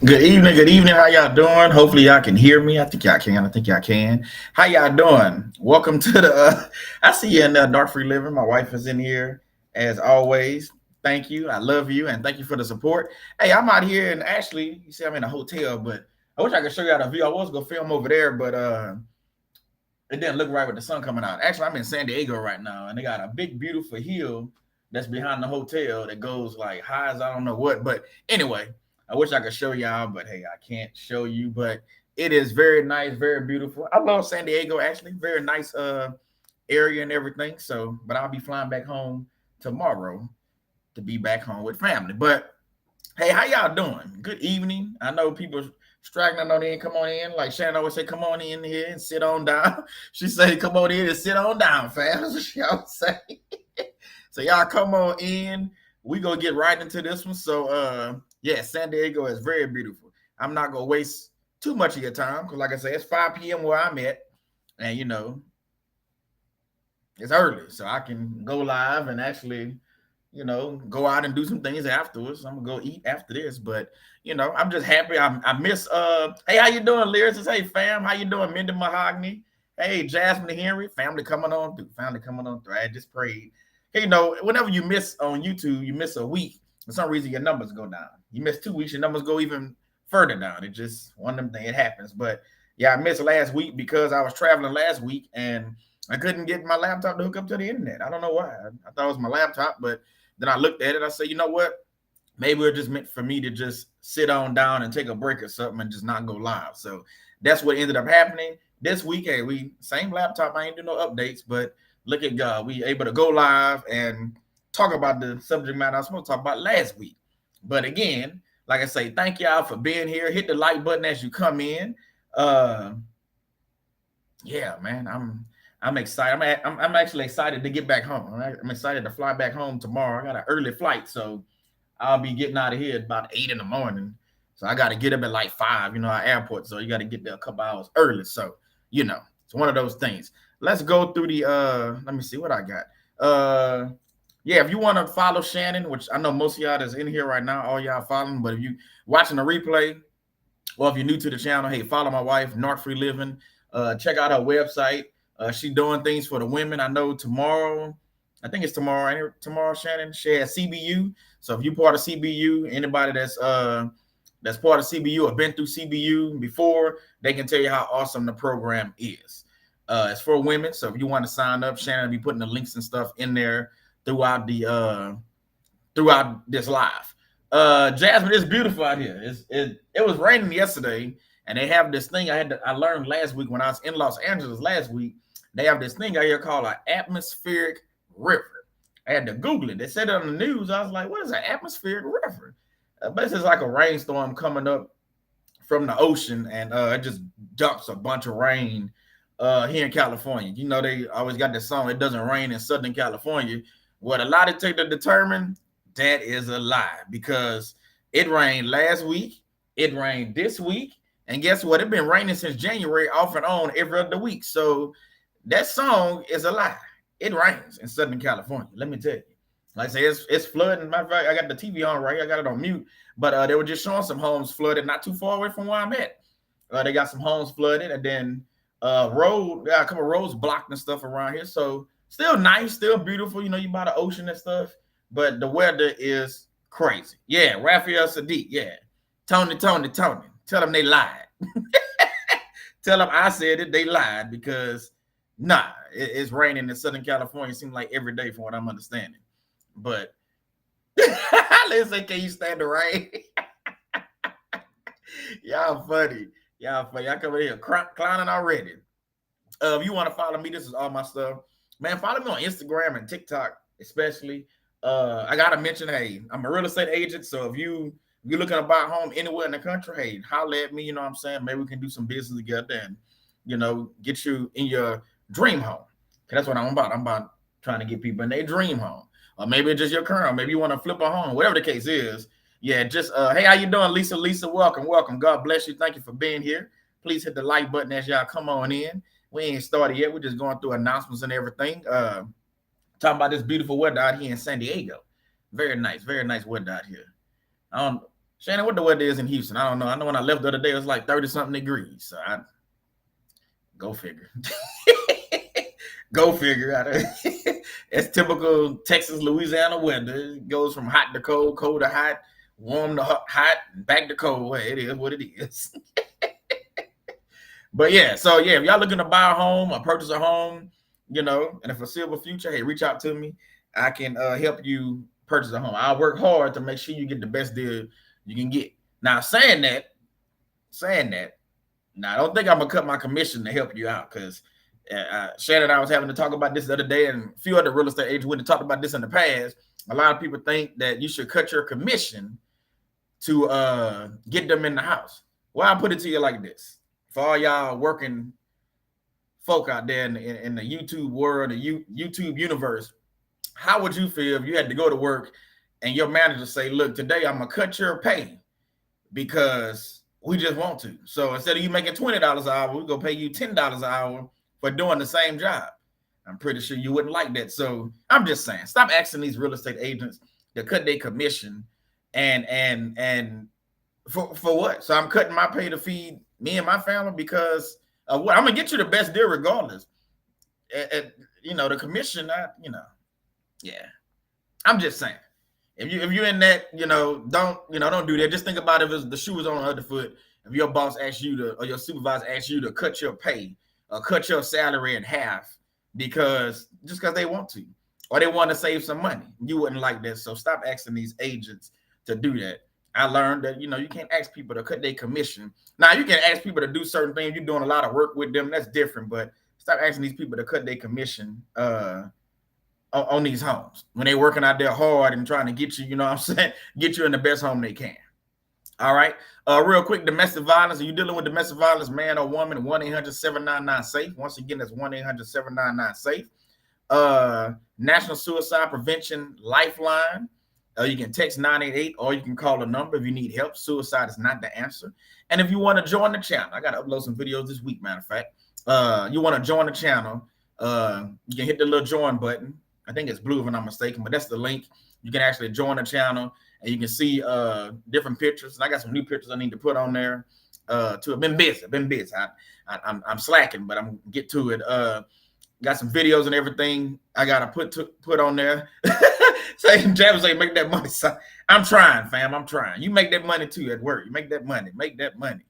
Good evening, good evening. How y'all doing? Hopefully y'all can hear me. I think y'all can. I think y'all can. How y'all doing? Welcome to the I see you in Dark Free Living. My wife is in here as always. Thank you. I love you and thank you for the support. Hey, I'm out here and actually, you see I'm in a hotel, but I wish I could show y'all the view. I was gonna film over there, but it didn't look right with the sun coming out. Actually, I'm in San Diego right now, and they got a big, beautiful hill that's behind the hotel that goes like high as I don't know what. But anyway, I wish I could show y'all, but hey, I can't show you. But it is very nice, very beautiful. I love San Diego, actually. Very nice area and everything. So, but I'll be flying back home tomorrow to be back home with family. But hey, how y'all doing? Good evening. I know people straggling on in, come on in. Like Shannon always say, come on in here and sit on down. She say, come on in and sit on down, fam. That's what she always say. So y'all come on in. We gonna get right into this one. So yeah, San Diego is very beautiful. I'm not gonna waste too much of your time because, like I said, it's 5 p.m. where I'm at, and it's early, so I can go live and actually go out and do some things afterwards. I'm gonna go eat after this, but I'm just happy. I miss hey, how you doing, Lyricist? Hey, fam, how you doing, Mindy Mahogany? Hey, Jasmine Henry, family coming on through. Family coming on through. I just prayed. Hey, whenever you miss on YouTube, you miss a week. For some reason, your numbers go down. You miss 2 weeks, your numbers go even further down. It just one of them things. It happens. But yeah, I missed last week because I was traveling last week and I couldn't get my laptop to hook up to the internet. I don't know why. I thought it was my laptop, but then I looked at it. I said, you know what? Maybe it just meant for me to just sit on down and take a break or something and just not go live. So that's what ended up happening this week. Hey, we same laptop. I ain't do no updates, but look at God. We able to go live and talk about the subject matter I was supposed to talk about last week. But again, like I say, thank y'all for being here. Hit the like button as you come in. Yeah, man, I'm excited. I'm actually excited to get back home. I'm excited to fly back home tomorrow. I got an early flight, so I'll be getting out of here at about 8 in the morning. So I got to get up at like 5, our airport. So you got to get there a couple hours early. So, it's one of those things. Let's go through the let me see what I got. Yeah, if you want to follow Shannon, which I know most of y'all that's in here right now, all y'all following, but if you watching the replay, or if you're new to the channel, hey, follow my wife, Narc Free Living. Check out her website. She's doing things for the women. I know tomorrow, I think it's tomorrow, right? Tomorrow, Shannon, she has CBU. So if you're part of CBU, anybody that's part of CBU or been through CBU before, they can tell you how awesome the program is. It's for women. So if you want to sign up, Shannon will be putting the links and stuff in there throughout this live. Jasmine, it's beautiful out here. It was raining yesterday, and they have this thing I learned last week when I was in Los Angeles last week. They have this thing out here called an atmospheric river. I had to Google it. They said it on the news. I was like, what is an atmospheric river? Basically, it's like a rainstorm coming up from the ocean, and it just dumps a bunch of rain here in California. They always got this song, it doesn't rain in Southern California. What a lot of take to determine, that is a lie, because it rained last week, it rained this week, and guess what? It's been raining since January off and on every other week. So that song is a lie. It rains in Southern California. Let me tell you. Like I say, it's flooding. Matter of fact, I got the TV on right here. I got it on mute. But they were just showing some homes flooded not too far away from where I'm at. They got some homes flooded, and then a couple of roads blocked and stuff around here. So still nice, still beautiful. You by the ocean and stuff. But the weather is crazy. Yeah, Raphael Sadiq. Yeah. Tony. Tell them they lied. Tell them I said it. They lied because, it's raining in Southern California. It seems like every day from what I'm understanding. But let's say, can you stand the rain? Y'all funny. Y'all come in here clowning already. If you want to follow me, this is all my stuff. Man, follow me on Instagram and TikTok, especially. I gotta mention, hey, I'm a real estate agent. So if you're looking to buy a home anywhere in the country, hey, holler at me. You know what I'm saying? Maybe we can do some business together and get you in your dream home. That's what I'm about. I'm about trying to get people in their dream home. Or maybe it's just your current home. Maybe you want to flip a home, whatever the case is. Yeah, just hey, how you doing, Lisa? Welcome. God bless you. Thank you for being here. Please hit the like button as y'all come on in. We ain't started yet. We're just going through announcements and everything. Talking about this beautiful weather out here in San Diego. Very nice weather out here. Shannon, what the weather is in Houston? I don't know. I know when I left the other day, it was like 30-something degrees. So go figure. Go figure. It's typical Texas, Louisiana weather. It goes from hot to cold, cold to hot, warm to hot, and back to cold. It is what it is. But yeah, so yeah, if y'all looking to buy a home or purchase a home, in a foreseeable future, hey, reach out to me. I can help you purchase a home. I'll work hard to make sure you get the best deal you can get. Now, saying that, now I don't think I'm gonna cut my commission to help you out, because Shannon and I was having to talk about this the other day, and a few other real estate agents would have talked about this in the past. A lot of people think that you should cut your commission to get them in the house. Well, I'll put it to you like this. For all y'all working folk out there in the YouTube world, the YouTube universe, how would you feel if you had to go to work and your manager say, look, today I'm going to cut your pay because we just want to. So instead of you making $20 an hour, we're going to pay you $10 an hour for doing the same job. I'm pretty sure you wouldn't like that. So I'm just saying, stop asking these real estate agents to cut their commission and for what? So I'm cutting my pay to feed me and my family because of what? I'm gonna get you the best deal regardless. The commission, yeah. I'm just saying, if you're in that, don't do that. Just think about if the shoe was on the other foot. If your boss asks you to, or your supervisor asks you to cut your pay or cut your salary in half because they want to, or they want to save some money, you wouldn't like that. So stop asking these agents to do that. I learned that, you can't ask people to cut their commission. Now, you can ask people to do certain things. You're doing a lot of work with them. That's different. But stop asking these people to cut their commission on these homes when they're working out there hard and trying to get you, get you in the best home they can. All right. Real quick, domestic violence. Are you dealing with domestic violence, man or woman? 1-800-799-SAFE. Once again, that's 1-800-799-SAFE. National Suicide Prevention Lifeline. You can text 988 or you can call the number if you need help. Suicide is not the answer. And if you want to join the channel, I got to upload some videos this week, matter of fact. You want to join the channel, you can hit the little join button. I think it's blue if I'm not mistaken, but that's the link. You can actually join the channel and you can see different pictures. And I got some new pictures I need to put on there. I've been busy. I'm slacking, but I'm gonna get to it. Got some videos and everything I gotta put on there. Say James ain't make that money. So I'm trying, fam. I'm trying. You make that money too at work. You make that money. Make that money.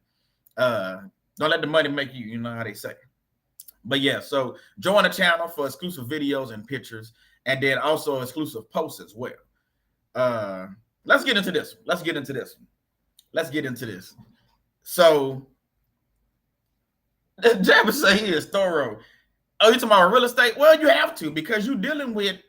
Don't let the money make you. You know how they say. But yeah, so join the channel for exclusive videos and pictures, and then also exclusive posts as well. Let's get into this. Let's get into this. So James say he is thorough. Oh, you talking about real estate? Well, you have to, because you're dealing with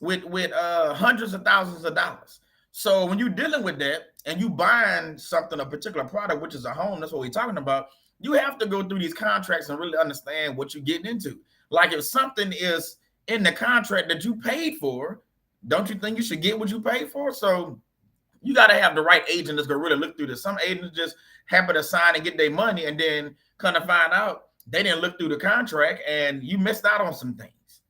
hundreds of thousands of dollars. So when you're dealing with that and you buying something, a particular product, which is a home, that's what we're talking about, you have to go through these contracts and really understand what you're getting into. Like if something is in the contract that you paid for, don't you think you should get what you paid for? So you got to have the right agent that's going to really look through this. Some agents just happen to sign and get their money and then kind of find out they didn't look through the contract and you missed out on some things,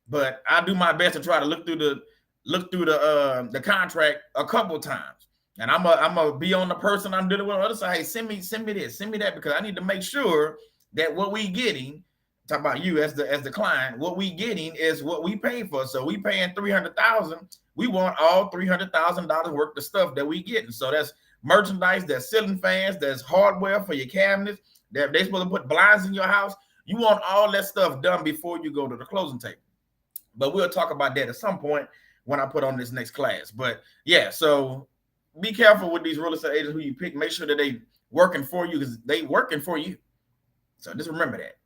But I do my best to try to look through the contract a couple times, and I'm gonna be on the person I'm dealing with on the other side. Hey, send me this, send me that, because I need to make sure that what we getting. Talk about you as the client. What we getting is what we paid for. So we paying $300,000. We want all $300,000 worth of stuff that we getting. So that's merchandise, that's ceiling fans, that's hardware for your cabinets. That they supposed to put blinds in your house. You want all that stuff done before you go to the closing table. But we'll talk about that at some point when I put on this next class. But yeah, so be careful with these real estate agents who you pick. Make sure that they working for you, because they working for you. So just remember that.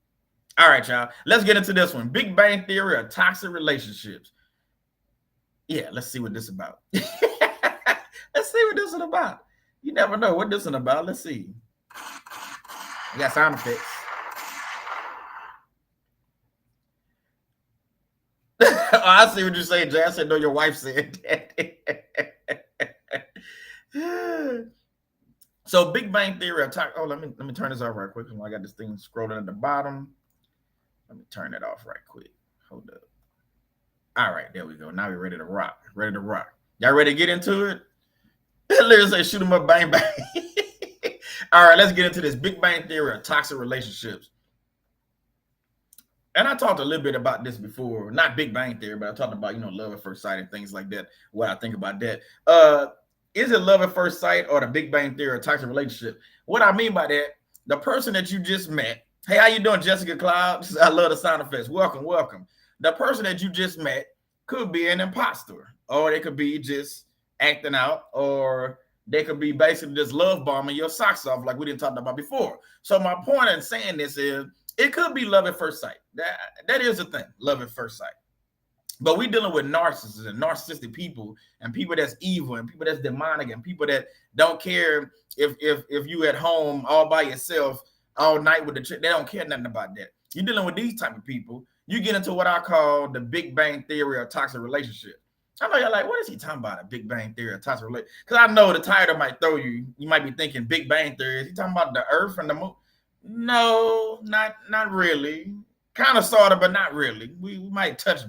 All right, y'all. Let's get into this one. Big Bang Theory or toxic relationships. Yeah, let's see what this is about. Let's see what this is about. You never know what this is about. Let's see. We got sound effects. Oh, I see what you're saying, Jay. I said, no, your wife said that. So Big Bang Theory. Let me turn this off right quick. I got this thing scrolling at the bottom. Let me turn it off right quick. Hold up. All right, there we go. Now we're ready to rock. Y'all ready to get into it? Lyric say shoot him up, bang bang. All right, let's get into this Big Bang Theory of toxic relationships. And I talked a little bit about this before, not Big Bang Theory, but I talked about, love at first sight and things like that, what I think about that. Is it love at first sight or the Big Bang Theory of toxic relationship? What I mean by that, the person that you just met, hey, how you doing, Jessica Cloud? I love the sound effects. Welcome, welcome. The person that you just met could be an imposter, or they could be just acting out, or they could be basically just love bombing your socks off like we didn't talk about before. So my point in saying this is it could be love at first sight. That is a thing, love at first sight. But we're dealing with narcissists and narcissistic people and people that's evil and people that's demonic and people that don't care if you at home all by yourself all night with the chick. They don't care nothing about that. You're dealing with these type of people. You get into what I call the Big Bang Theory of toxic relationship. I know you're like, what is he talking about? A Big Bang Theory of toxic relationship? Because I know the title might throw you. You might be thinking Big Bang Theory. Is he talking about the Earth and the moon? No, not really. Kind of, sort of, but not really. We might touch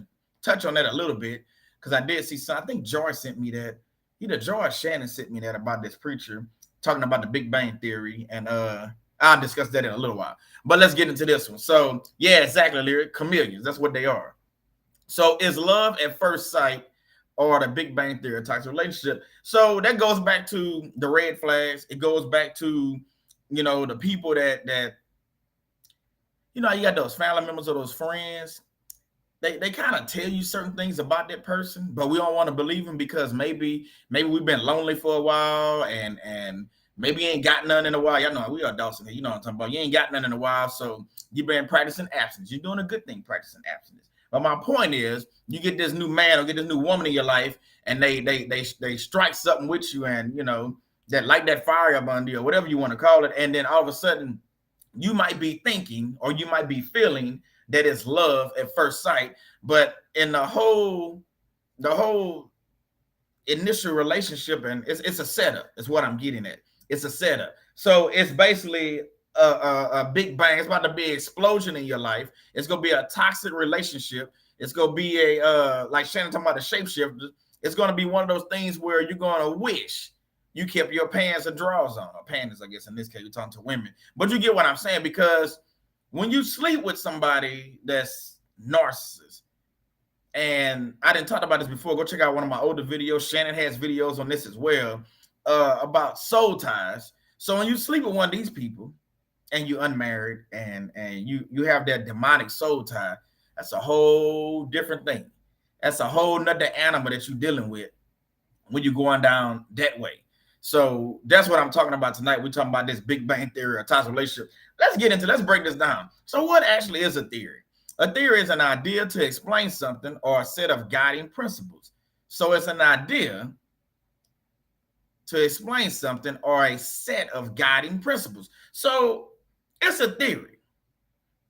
on that a little bit because I did see some. I think George sent me that. Either George Shannon sent me that about this preacher talking about the Big Bang Theory, and I'll discuss that in a little while. But let's get into this one. So yeah, exactly, Lyric. Chameleons. That's what they are. So is love at first sight or the Big Bang Theory of toxic relationship? So that goes back to the red flags. It goes back to the people that you got those family members or those friends. They kind of tell you certain things about that person, but we don't want to believe them because maybe we've been lonely for a while and maybe you ain't got none in a while. Y'all know we are Dawson here. You know what I'm talking about. You ain't got none in a while, so you've been practicing abstinence. You're doing a good thing practicing abstinence. But my point is, you get this new man or get this new woman in your life, and they strike something with you, and that light that fire up under you or whatever you want to call it, and then all of a sudden you might be thinking or you might be feeling that it's love at first sight, but in the whole initial relationship, and it's a setup, is what I'm getting at. It's a setup. So it's basically a big bang. It's about to be an explosion in your life. It's gonna be a toxic relationship. It's gonna be a like Shannon talking about the shapeshifter. It's gonna be one of those things where you're gonna wish you kept your pants and drawers on, or panties, I guess in this case, you're talking to women. But you get what I'm saying, because when you sleep with somebody that's narcissist, and I didn't talk about this before, go check out one of my older videos. Shannon has videos on this as well, about soul ties. So when you sleep with one of these people and you're unmarried and you have that demonic soul tie, that's a whole different thing. That's a whole nother animal that you're dealing with when you're going down that way. So that's what I'm talking about tonight. We're talking about this Big Bang Theory or toxic relationship. Let's break this down. So what actually is a theory? A theory is an idea to explain something or a set of guiding principles. So it's an idea to explain something or a set of guiding principles. So it's a theory.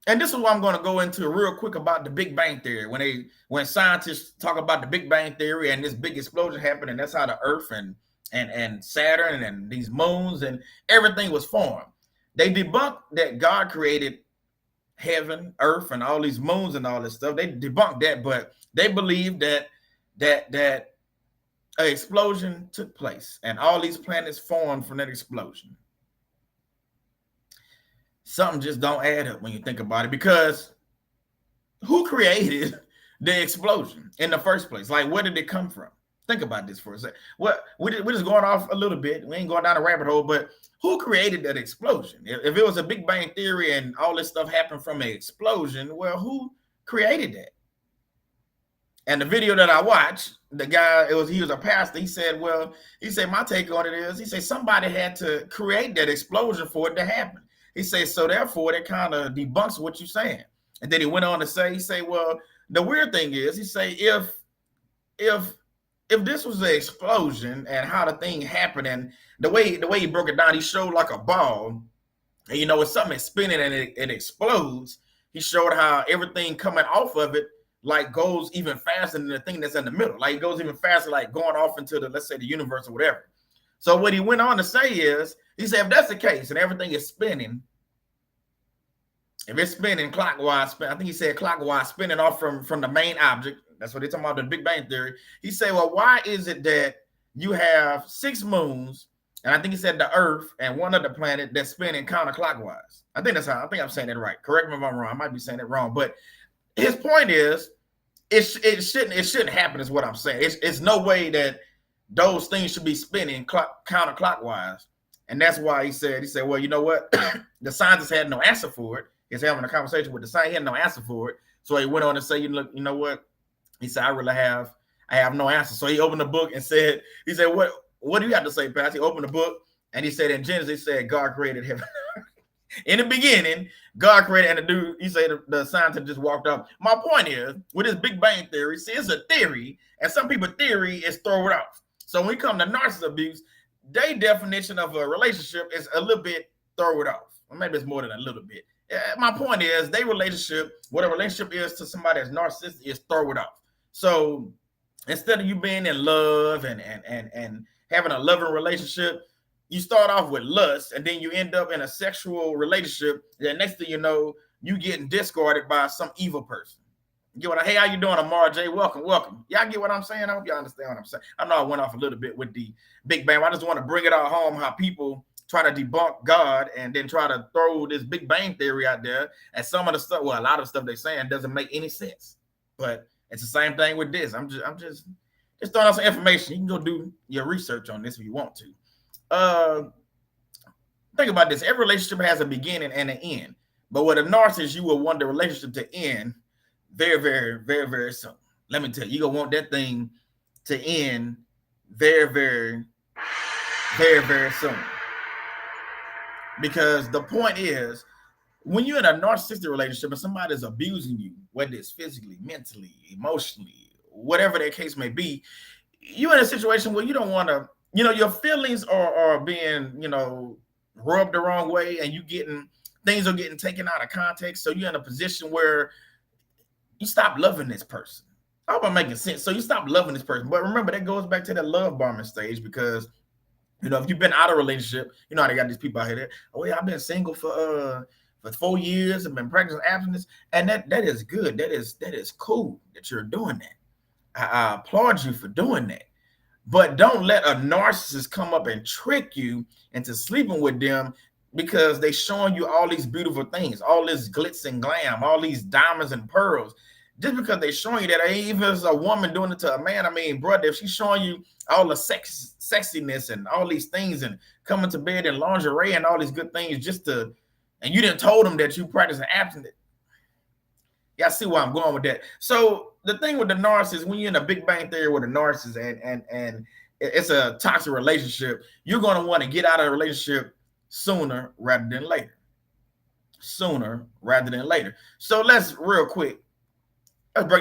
And this is what I'm going to go into real quick about the Big Bang Theory. When scientists talk about the Big Bang Theory and this big explosion happened, and that's how the Earth and Saturn and these moons and everything was formed. They debunked that God created heaven, earth, and all these moons and all this stuff. They debunked that, but they believe that an explosion took place and all these planets formed from that explosion. Something just don't add up when you think about it, because who created the explosion in the first place? Like, where did it come from? Think about this for a second. We're just going off a little bit. We ain't going down a rabbit hole, but who created that explosion? If it was a Big Bang Theory and all this stuff happened from an explosion, well, who created that? And the video that I watched, the guy, he was a pastor. He said, my take on it is, he said somebody had to create that explosion for it to happen. He said, so therefore that kind of debunks what you're saying. And then he went on to say, well, the weird thing is, he say, if this was an explosion and how the thing happened, and the way he broke it down, he showed like a ball, and it's something that's spinning and it explodes. He showed how everything coming off of it like goes even faster than the thing that's in the middle. Like it goes even faster, like going off into the, let's say, the universe or whatever. So what he went on to say is, he said, if that's the case and everything is spinning, if it's spinning clockwise, I think he said clockwise, spinning off from the main object. That's what they're talking about, the Big Bang Theory. He said, well, why is it that you have 6 moons, and I think he said the Earth and one other planet that's spinning counterclockwise. I think I'm saying that right. Correct me if I'm wrong. I might be saying it wrong, but his point is it shouldn't happen. Is what I'm saying. It's no way that those things should be spinning counterclockwise, and that's why he said, well, you know what? The scientist had no answer for it. He's having a conversation with the scientist. He had no answer for it, so he went on to say, you know what? He said, I have no answer. So he opened the book and said, what do you have to say, Pastor? He opened the book and he said, in Genesis, he said, God created heaven. In the beginning, God created, and the dude, he said the scientist just walked up. My point is, with this Big Bang Theory, see, it's a theory, and some people's theory is throw it off. So when we come to narcissist abuse, their definition of a relationship is a little bit throw it off. Or maybe it's more than a little bit. My point is, their relationship, what a relationship is to somebody that's narcissistic, is throw it off. So instead of you being in love and having a loving relationship, you start off with lust, and then you end up in a sexual relationship. Then next thing you know, you getting discarded by some evil person. Hey, how you doing, Amar J? Welcome. Y'all get what I'm saying? I hope y'all understand what I'm saying. I know I went off a little bit with the Big Bang. I just want to bring it all home, how people try to debunk God and then try to throw this Big Bang Theory out there. And some of the stuff, well, a lot of the stuff they're saying doesn't make any sense. But it's the same thing with this. I'm just throwing out some information. You can go do your research on this if you want to. Think about this. Every relationship has a beginning and an end. But with a narcissist, you will want the relationship to end very, very, very, very soon. Let me tell you, you're going to want that thing to end very, very, very, very soon. Because the point is, when you're in a narcissistic relationship and somebody's abusing you, whether it's physically, mentally, emotionally, whatever that case may be, you're in a situation where you don't want to, your feelings are being, rubbed the wrong way, and things are getting taken out of context. So you're in a position where you stop loving this person. I hope I'm making sense. So you stop loving this person. But remember, that goes back to that love bombing stage, because, if you've been out of a relationship, how they got these people out here, oh yeah, I've been single for 4 years. I've been practicing abstinence. And that is good. That is cool that you're doing that. I applaud you for doing that. But don't let a narcissist come up and trick you into sleeping with them, because they showing you all these beautiful things, all this glitz and glam, all these diamonds and pearls. Just because they're showing you that, even if it's a woman doing it to a man, brother, if she's showing you all the sexiness and all these things and coming to bed in lingerie and all these good things and you didn't told them that you practice abstinence. Y'all see where I'm going with that. So the thing with the narcissist, when you're in a Big Bang Theory with a narcissist and it's a toxic relationship, you're going to want to get out of the relationship sooner rather than later. So let's break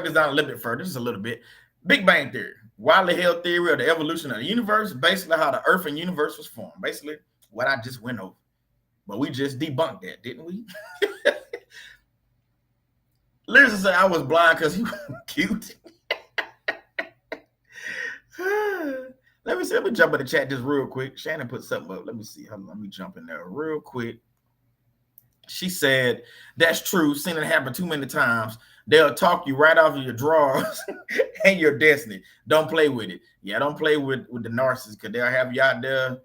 this down a little bit further. Just a little bit. Big Bang Theory, widely held theory of the evolution of the universe, basically how the Earth and universe was formed. Basically what I just went over. But we just debunked that, didn't we? Listen, said I was blind because he was cute. Let me jump in the chat just real quick. Shannon put something up. Let me see. Let me jump in there real quick. She said, that's true. Seen it happen too many times. They'll talk you right off of your drawers and your destiny. Don't play with it. Yeah, don't play with the narcissist, because they'll have you out there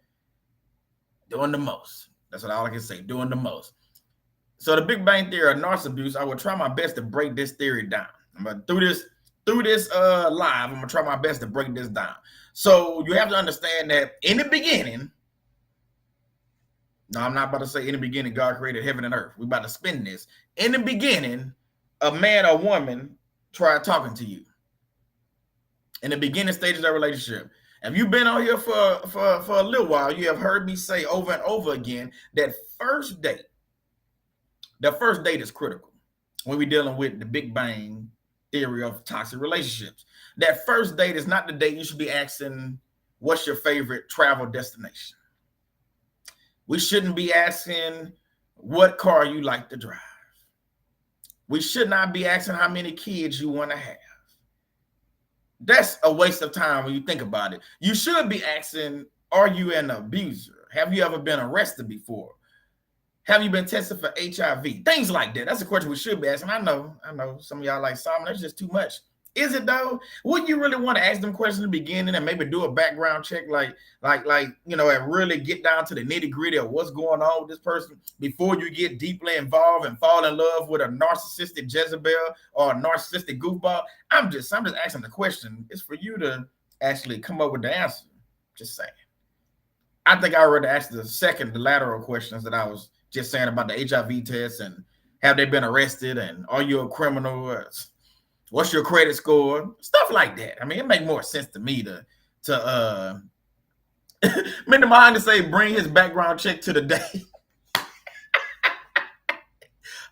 doing the most. That's what all I can say, doing the most. So the Big Bang Theory of narcissist abuse, I will try my best to break this theory down. I'm going to through this live, I'm going to try my best to break this down. So you have to understand that in the beginning, no, I'm not about to say in the beginning, God created heaven and earth. We're about to spin this. In the beginning, a man or woman tried talking to you. In the beginning stages of a relationship. If you've been on here for a little while, you have heard me say over and over again that the first date is critical when we're dealing with the Big Bang Theory of toxic relationships. That first date is not the date you should be asking, what's your favorite travel destination? We shouldn't be asking what car you like to drive. We should not be asking how many kids you want to have. That's a waste of time when you think about it. You should be asking, are you an abuser? Have you ever been arrested before? Have you been tested for HIV? Things like that. That's a question we should be asking. I know some of y'all like, Simon, that's just too much. Is it though? Wouldn't you really want to ask them questions in the beginning and maybe do a background check, and really get down to the nitty gritty of what's going on with this person before you get deeply involved and fall in love with a narcissistic Jezebel or a narcissistic goofball? I'm just asking the question. It's for you to actually come up with the answer. Just saying. I think I already asked the lateral questions that I was just saying about the HIV test and have they been arrested and are you a criminal? What's your credit score? Stuff like that. I mean, it makes more sense to me to Minnie Behind to say bring his background check to the day.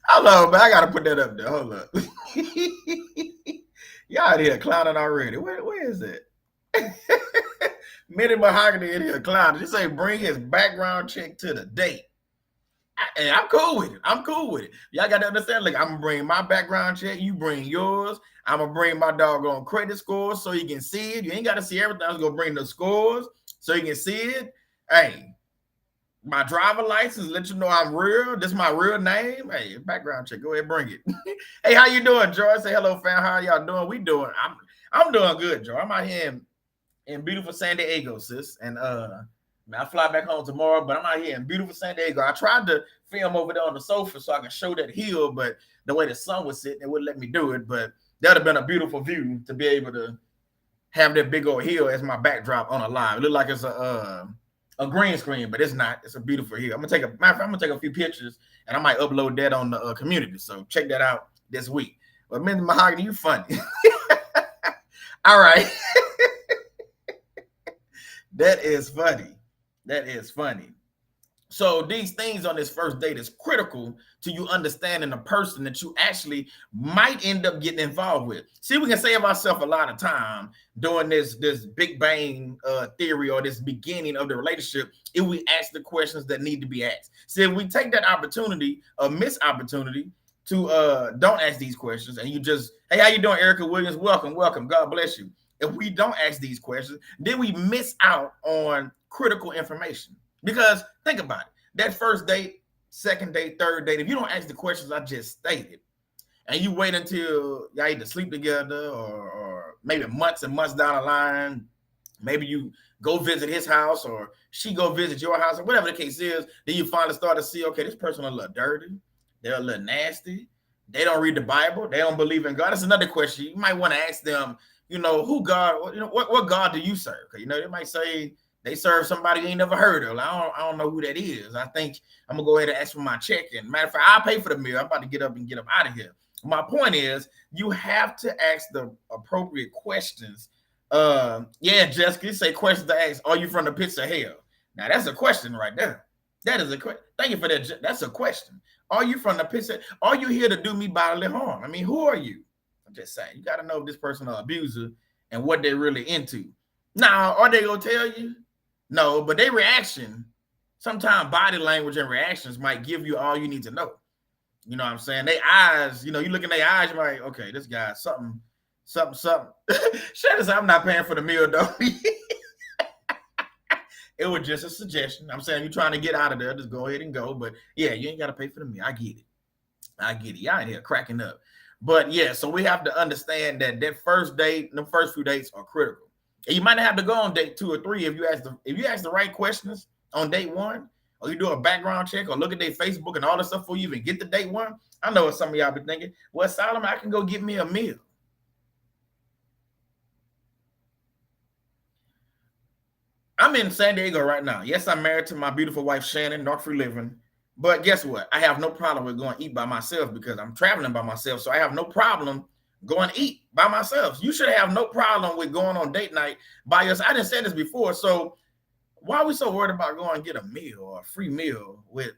Hold on, man. I gotta put that up there. Hold up. Y'all out here clowning already. Where is it? Minnie Mahogany in here clowning. Just say bring his background check to the date. And I'm cool with it. Y'all got to understand, like, I'm going to bring my background check. You bring yours. I'm going to bring my doggone credit scores so you can see it. You ain't got to see everything. I was going to bring the scores so you can see it. Hey, my driver license, let you know I'm real. This is my real name. Hey, background check. Go ahead, bring it. Hey, how you doing, Joy? Say hello, fam. How y'all doing? We doing? I'm doing good, Joy. I'm out here in beautiful San Diego, sis. And I fly back home tomorrow, but I'm out here in beautiful San Diego. I tried to film over there on the sofa so I can show that hill, but the way the sun was sitting, it wouldn't let me do it. But that would have been a beautiful view to be able to have that big old hill as my backdrop on a live. It looked like it's a green screen, but it's not. It's a beautiful hill. I'm gonna take a few pictures and I might upload that on the community. So check that out this week. But Minnie Mahogany, you funny. All right. That is funny. So these things on this first date is critical to you understanding the person that you actually might end up getting involved with. See, we can save ourselves a lot of time doing this Big Bang theory or this beginning of the relationship if we ask the questions that need to be asked. See, if we take that opportunity, a missed opportunity, to don't ask these questions and you just, hey, how you doing, Erica Williams? Welcome. God bless you. If we don't ask these questions, then we miss out on critical information. Because think about it. That first date, second date, third date, if you don't ask the questions I just stated, and you wait until y'all either sleep together or maybe months and months down the line, maybe you go visit his house or she go visit your house or whatever the case is, then you finally start to see, okay, this person a little dirty. They're a little nasty. They don't read the Bible. They don't believe in God. That's another question. You might want to ask them, who God, what God do you serve? They might say they serve somebody you ain't never heard of. I don't know who that is. I think I'm gonna go ahead and ask for my check. And matter of fact, I'll pay for the meal. I'm about to get up out of here. My point is, you have to ask the appropriate questions. Jessica, you say questions to ask. Are you from the pits of hell? Now that's a question right there. That is a question. Thank you for that. That's a question. Are you from the pits of? Are you here to do me bodily harm? I mean, who are you? I'm just saying, you got to know if this person is an abuser and what they're really into. Now, are they going to tell you? No, but their reaction, sometimes body language and reactions might give you all you need to know. You know what I'm saying? Their eyes, you look in their eyes, you're like, okay, this guy, something. Shannon said, I'm not paying for the meal, though. It was just a suggestion. I'm saying you're trying to get out of there, just go ahead and go. But yeah, you ain't got to pay for the meal. I get it. Y'all in here cracking up. But yeah, so we have to understand that first date, the first few dates are critical. And you might not have to go on date 2 or 3 if you ask the right questions on date 1, or you do a background check or look at their Facebook and all this stuff before you even get to date 1. I know what some of y'all be thinking. Well, Solomon, I can go get me a meal. I'm in San Diego right now. Yes, I'm married to my beautiful wife, Shannon, North Free Living. But guess what? I have no problem with going eat by myself because I'm traveling by myself. So I have no problem going eat by myself. You should have no problem with going on date night by yourself. I didn't say this before. So why are we so worried about going and get a meal or a free meal with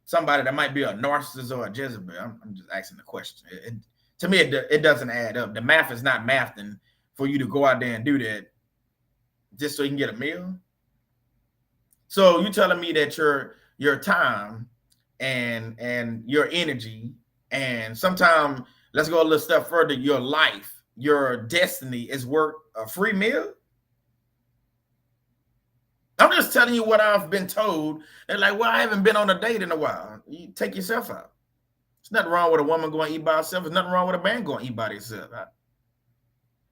somebody that might be a narcissist or a Jezebel? I'm just asking the question. To me, it doesn't add up. The math is not mathing for you to go out there and do that just so you can get a meal. So you telling me that your time and your energy, and sometimes, let's go a little step further, your life, your destiny is worth a free meal? I'm just telling you what I've been told. They're like, well, I haven't been on a date in a while. You take yourself out. There's nothing wrong with a woman going to eat by herself. There's nothing wrong with a man going to eat by themselves.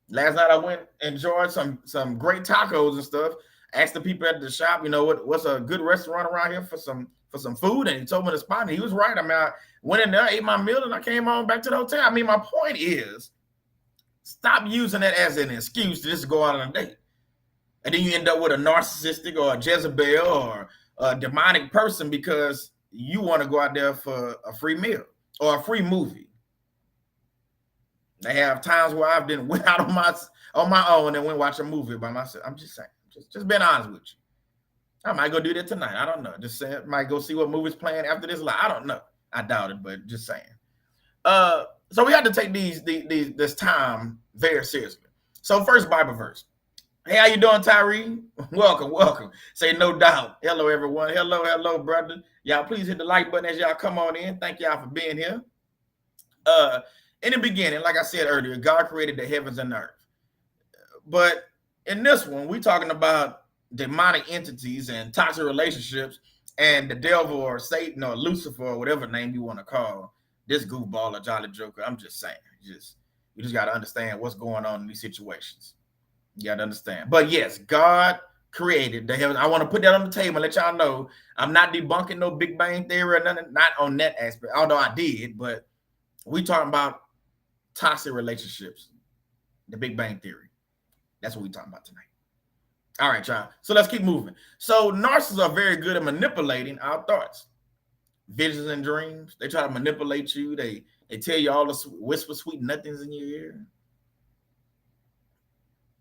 Last night I went and enjoyed some great tacos and stuff. Asked the people at the shop, what's a good restaurant around here for some food, and he told me the spot, and he was right. I mean, I went in there, ate my meal, and I came on back to the hotel. I mean, my point is, stop using that as an excuse to just go out on a date. And then you end up with a narcissistic or a Jezebel or a demonic person because you want to go out there for a free meal or a free movie. They have times where I've been went out on my own and went watch a movie by myself. I'm just saying, just being honest with you. I might go do that tonight. I don't know. Just saying, might go see what movie's playing after this live. I don't know. I doubt it, but just saying. So we have to take this time very seriously. So first Bible verse. Hey, how you doing, Tyree? Welcome. Say no doubt. Hello, everyone. Hello, brother. Y'all please hit the like button as y'all come on in. Thank y'all for being here. In the beginning, like I said earlier, God created the heavens and the earth. But in this one, we're talking about demonic entities and toxic relationships and the devil or Satan or Lucifer or whatever name you want to call this goofball or jolly joker. I'm just saying, you just got to understand what's going on in these situations. You got to understand. But yes, God created the heavens. I want to put that on the table and let y'all know I'm not debunking no Big Bang Theory or nothing, not on that aspect, although I did, but we talking about toxic relationships, the Big Bang Theory. That's what we're talking about tonight. All right, y'all. So let's keep moving. So narcissists are very good at manipulating our thoughts, visions, and dreams. They try to manipulate you. They tell you all the whisper sweet nothings in your ear.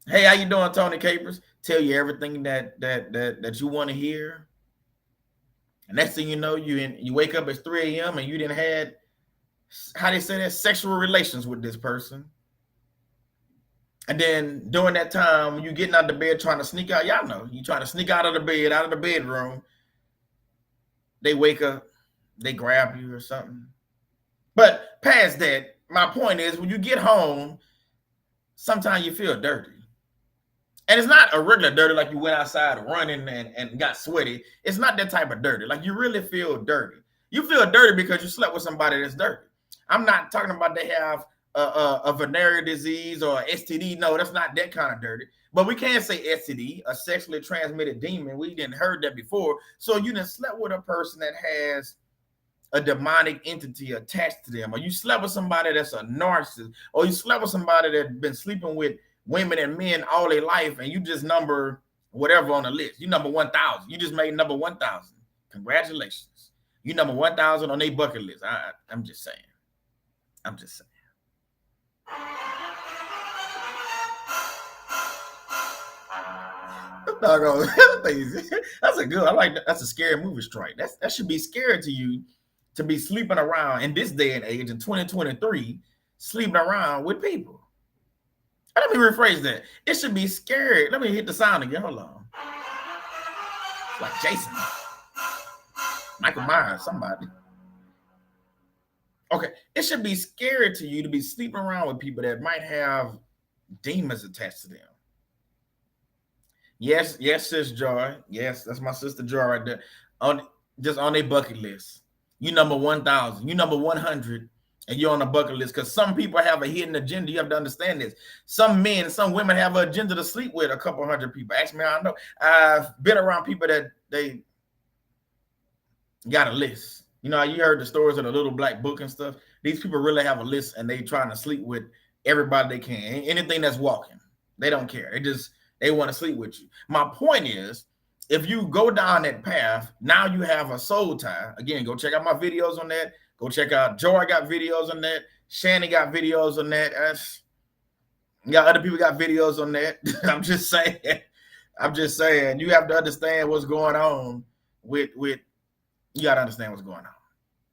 Hey, how you doing, Tony Capers? Tell you everything that you want to hear. And next thing you know, you wake up at 3 a.m. and you didn't had, how they say that, sexual relations with this person. And then during that time, you getting out of the bed trying to sneak out, y'all know, you trying to sneak out of the bed, out of the bedroom. They wake up, they grab you or something. But past that, my point is when you get home, sometimes you feel dirty. And it's not a regular dirty like you went outside running and got sweaty. It's not that type of dirty. Like you really feel dirty. You feel dirty because you slept with somebody that's dirty. I'm not talking about they have a venereal disease or STD. No, that's not that kind of dirty. But we can't say STD, a sexually transmitted demon. We didn't heard that before. So you done slept with a person that has a demonic entity attached to them, or you slept with somebody that's a narcissist, or you slept with somebody that's been sleeping with women and men all their life, and you just number whatever on the list. You number 1,000. You just made number 1,000. Congratulations. You number 1,000 on their bucket list. I'm just saying. That's a good. I like that. That's a scary movie strike. That should be scary to you to be sleeping around in this day and age in 2023, sleeping around with people. Let me rephrase that. It should be scary. Let me hit the sound again. Hold on. It's like Jason, Michael Myers, somebody. Okay, it should be scary to you to be sleeping around with people that might have demons attached to them. Yes, sis Joy. Yes, that's my sister Joy right there. Just on their bucket list. You number 1,000. You number 100. And you're on the bucket list because some people have a hidden agenda. You have to understand this. Some men, some women have an agenda to sleep with a couple hundred people. Ask me, I know. I've been around people that they got a list. You know, you heard the stories of the little black book and stuff. These people really have a list and they trying to sleep with everybody they can. Anything that's walking. They don't care. They want to sleep with you. My point is, if you go down that path, now you have a soul tie. Again, go check out my videos on that. Go check out Joy got videos on that. Shannon got videos on that. Other people got videos on that. I'm just saying. You have to understand what's going on with. You got to understand what's going on.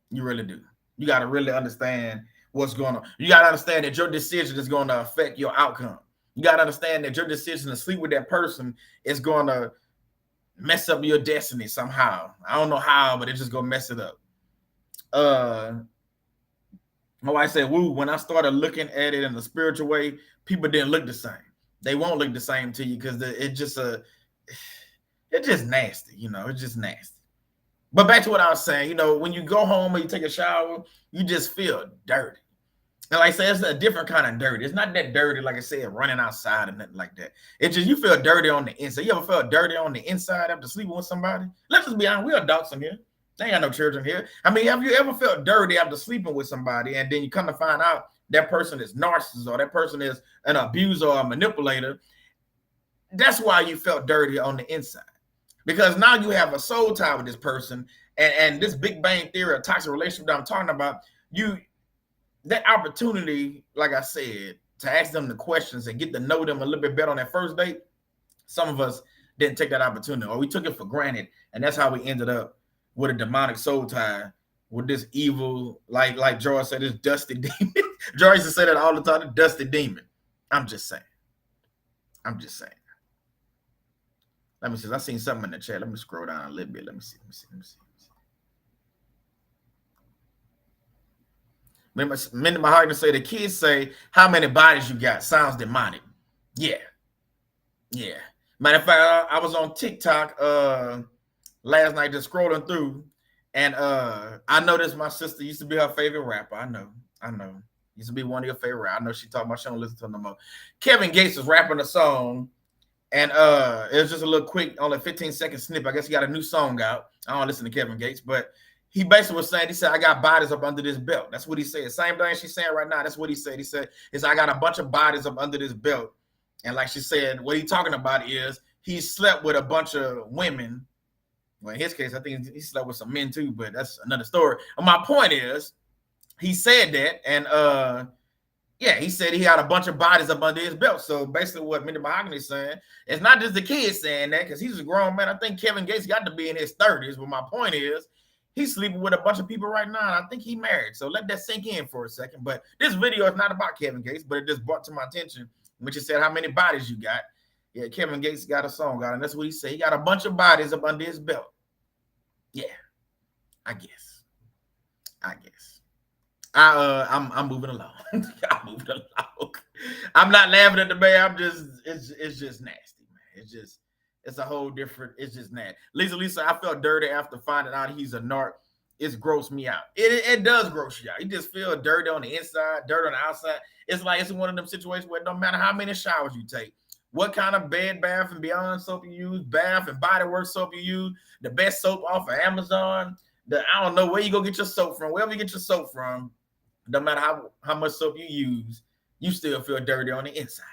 You really do. You got to really understand what's going on. You got to understand that your decision is going to affect your outcome. You got to understand that your decision to sleep with that person is going to mess up your destiny somehow. I don't know how, but it's just going to mess it up. My wife said, woo, when I started looking at it in a spiritual way, people didn't look the same. They won't look the same to you because it's just nasty, it's just nasty. But back to what I was saying, you know, when you go home or you take a shower, you just feel dirty. And like I said, it's a different kind of dirty. It's not that dirty, like I said, running outside or nothing like that. It's just you feel dirty on the inside. You ever felt dirty on the inside after sleeping with somebody? Let's just be honest, we adults in here. They ain't got no children here. I mean, have you ever felt dirty after sleeping with somebody and then you come to find out that person is narcissist or that person is an abuser or a manipulator? That's why you felt dirty on the inside. Because now you have a soul tie with this person, and this Big Bang Theory, a toxic relationship that I'm talking about, that opportunity, like I said, to ask them the questions and get to know them a little bit better on that first date, some of us didn't take that opportunity, or we took it for granted, and that's how we ended up with a demonic soul tie with this evil, like George said, this dusty demon. George used to say that all the time, the dusty demon. I'm just saying. Let me see. I seen something in the chat. Let me scroll down a little bit. Let me see. Minnie Mahogany say the kids say, how many bodies you got? Sounds demonic. Yeah. Matter of fact, I was on TikTok last night just scrolling through, and I noticed my sister used to be her favorite rapper. I know. Used to be one of your favorite rappers. I know she talking about she don't listen to them no more. Kevin Gates was rapping a song. And it was just a little quick, only 15-second snip. I guess he got a new song out. I don't listen to Kevin Gates, but he basically was saying, he said, I got bodies up under this belt. That's what he said. Same thing she's saying right now. That's what he said. He said, I got a bunch of bodies up under this belt. And like she said, what he's talking about is he slept with a bunch of women. Well, in his case, I think he slept with some men too, but that's another story. And my point is, he said that, and yeah, he said he had a bunch of bodies up under his belt. So basically what Minnie Mahogany is saying, it's not just the kid saying that, because he's a grown man. I think Kevin Gates got to be in his 30s. But my point is, he's sleeping with a bunch of people right now, and I think he married. So let that sink in for a second. But this video is not about Kevin Gates, but it just brought to my attention when you said how many bodies you got. Yeah, Kevin Gates got a song out, and that's what he said. He got a bunch of bodies up under his belt. Yeah, I guess. I'm moving along. I'm not laughing at the man. It's just nasty, man. It's a whole different, it's just nasty. Lisa, I felt dirty after finding out he's a narc. It's grossed me out. It does gross you out. You just feel dirty on the inside, dirt on the outside. It's like it's one of them situations where it don't matter how many showers you take, what kind of Bed Bath and Beyond soap you use, Bath and Body Works soap you use, the best soap off of Amazon. I don't know where you go get your soap from. Wherever you get your soap from, no matter how much soap you use, you still feel dirty on the inside.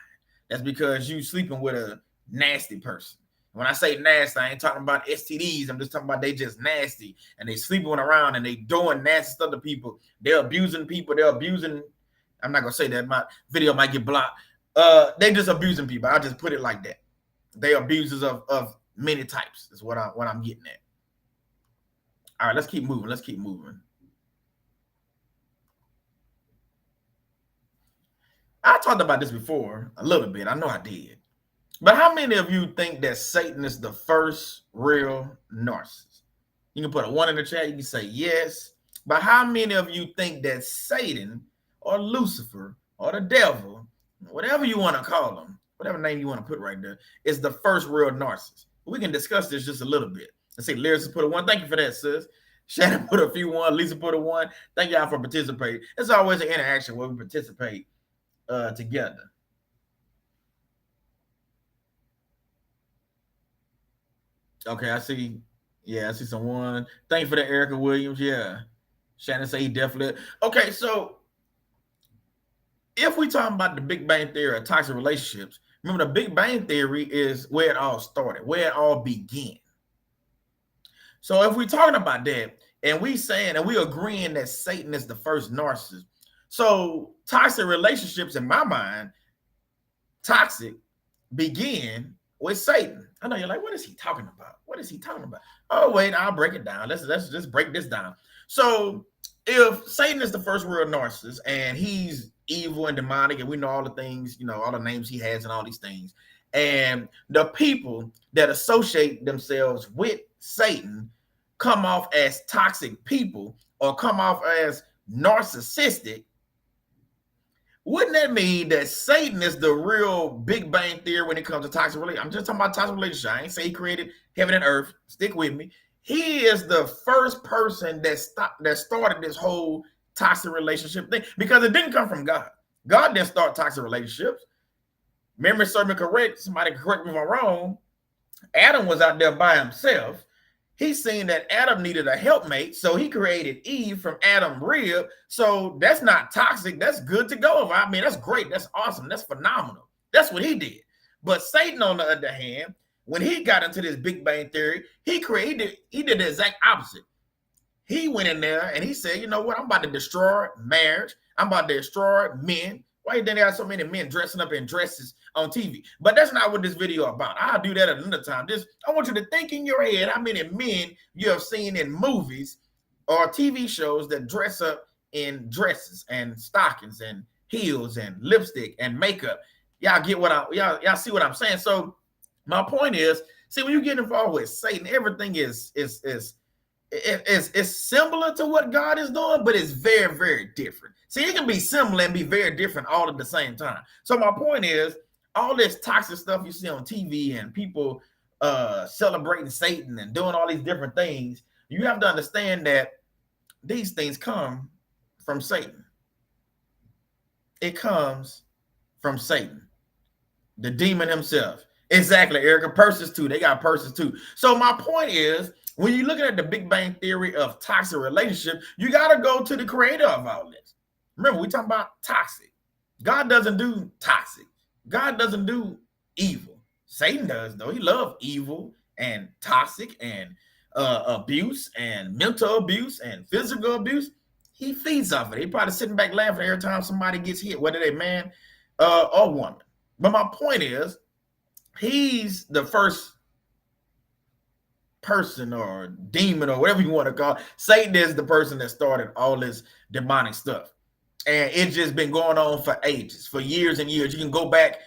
That's because you sleeping with a nasty person. When I say nasty, I ain't talking about STDs. I'm just talking about they just nasty and they sleeping around and they doing nasty stuff to people. They're abusing people. I'm not gonna say that. My video might get blocked. They just abusing people. I'll just put it like that. They abusers of many types is what I'm getting at. All right, let's keep moving. I talked about this before a little bit. I know I did. But how many of you think that Satan is the first real narcissist? You can put a 1 in the chat. You can say yes. But how many of you think that Satan or Lucifer or the devil, whatever you want to call him, whatever name you want to put right there, is the first real narcissist? We can discuss this just a little bit. Let's see, Lyris put a 1. Thank you for that, sis. Shannon put a few 1. Lisa put a 1. Thank y'all for participating. It's always an interaction where we participate together. Okay, I see. Yeah, I see some 1. Thank you for that, Erica Williams. Yeah. Shannon say he definitely. Okay, so if we talking about the Big Bang Theory of toxic relationships, remember the Big Bang Theory is where it all started, where it all began. So if we're talking about that, and we saying and we agreeing that Satan is the first narcissist, so toxic relationships, in my mind, toxic begin with Satan. I know you're like, what is he talking about? What is he talking about? Oh, wait, I'll break it down. Let's just break this down. So if Satan is the first real narcissist and he's evil and demonic, and we know all the things, all the names he has and all these things, and the people that associate themselves with Satan come off as toxic people or come off as narcissistic, wouldn't that mean that Satan is the real Big Bang Theory when it comes to toxic relationships? I'm just talking about toxic relationships. I ain't say he created heaven and earth. Stick with me. He is the first person that started this whole toxic relationship thing, because it didn't come from God. God didn't start toxic relationships. Memory serve me correct. Somebody correct me if I'm wrong. Adam was out there by himself. He seen that Adam needed a helpmate, so he created Eve from Adam's rib. So that's not toxic. That's good to go. I mean, that's great. That's awesome. That's phenomenal. That's what he did. But Satan, on the other hand, when he got into this Big Bang Theory, he did the exact opposite. He went in there and he said, you know what? I'm about to destroy marriage. I'm about to destroy men. Why you think there are so many men dressing up in dresses on TV? But that's not what this video about. I'll do that another time. I want you to think in your head how many men you have seen in movies or TV shows that dress up in dresses and stockings and heels and lipstick and makeup. Y'all get what y'all see what I'm saying? So my point is, see, when you get involved with Satan, everything is similar to what God is doing, but it's very, very different. See, it can be similar and be very different all at the same time. So my point is, all this toxic stuff you see on TV and people celebrating Satan and doing all these different things, you have to understand that these things come from Satan. It comes from Satan, the demon himself. Exactly, Erica. Purses too. They got purses too. So my point is, when you're looking at the Big Bang Theory of toxic relationship, you got to go to the creator of all this. Remember, we're talking about toxic. God doesn't do toxic. God doesn't do evil. Satan does, though. He loves evil and toxic and abuse and mental abuse and physical abuse. He feeds off it. He probably sitting back laughing every time somebody gets hit, whether they're man or woman. But my point is, he's the first person or demon or whatever you want to call it. Satan is the person that started all this demonic stuff. And it's just been going on for ages, for years and years. You can go back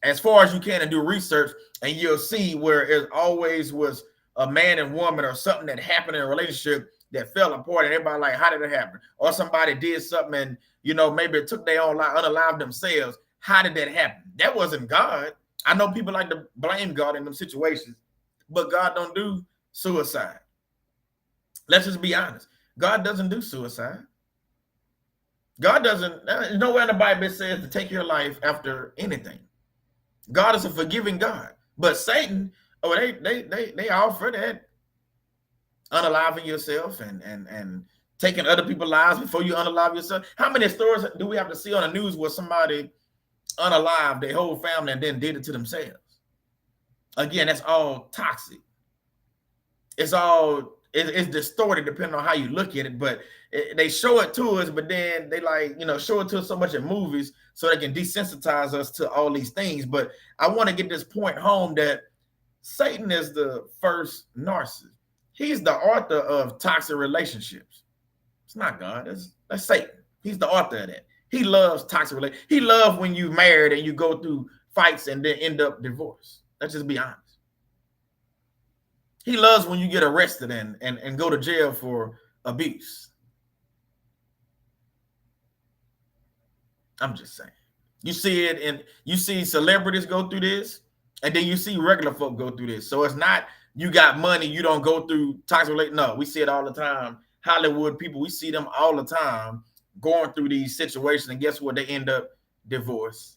as far as you can and do research, and you'll see where it always was a man and woman or something that happened in a relationship that fell apart, and everybody like, how did it happen? Or somebody did something and, you know, maybe it took their own life, unalived themselves. How did that happen? That wasn't God. I know people like to blame God in them situations, but God don't do suicide. Let's just be honest. God doesn't do suicide. God doesn't, nowhere in the Bible it says to take your life after anything. God is a forgiving God. But Satan, they offer that, unaliving yourself and taking other people's lives before you unalive yourself. How many stories do we have to see on the news where somebody unalived their whole family and then did it to themselves? Again, that's all toxic. It's distorted depending on how you look at it, but they show it to us, but then they show it to us so much in movies so they can desensitize us to all these things. But I want to get this point home that Satan is the first narcissist. He's the author of toxic relationships. It's not God. That's Satan. He's the author of that. He loves toxic relationships. He loves when you married and you go through fights and then end up divorced. Let's just be honest. He loves when you get arrested and go to jail for abuse. I'm just saying. You see it, and you see celebrities go through this, and then you see regular folk go through this. So it's not you got money, you don't go through toxic relationships. No, we see it all the time. Hollywood people, we see them all the time going through these situations, and guess what? They end up divorced.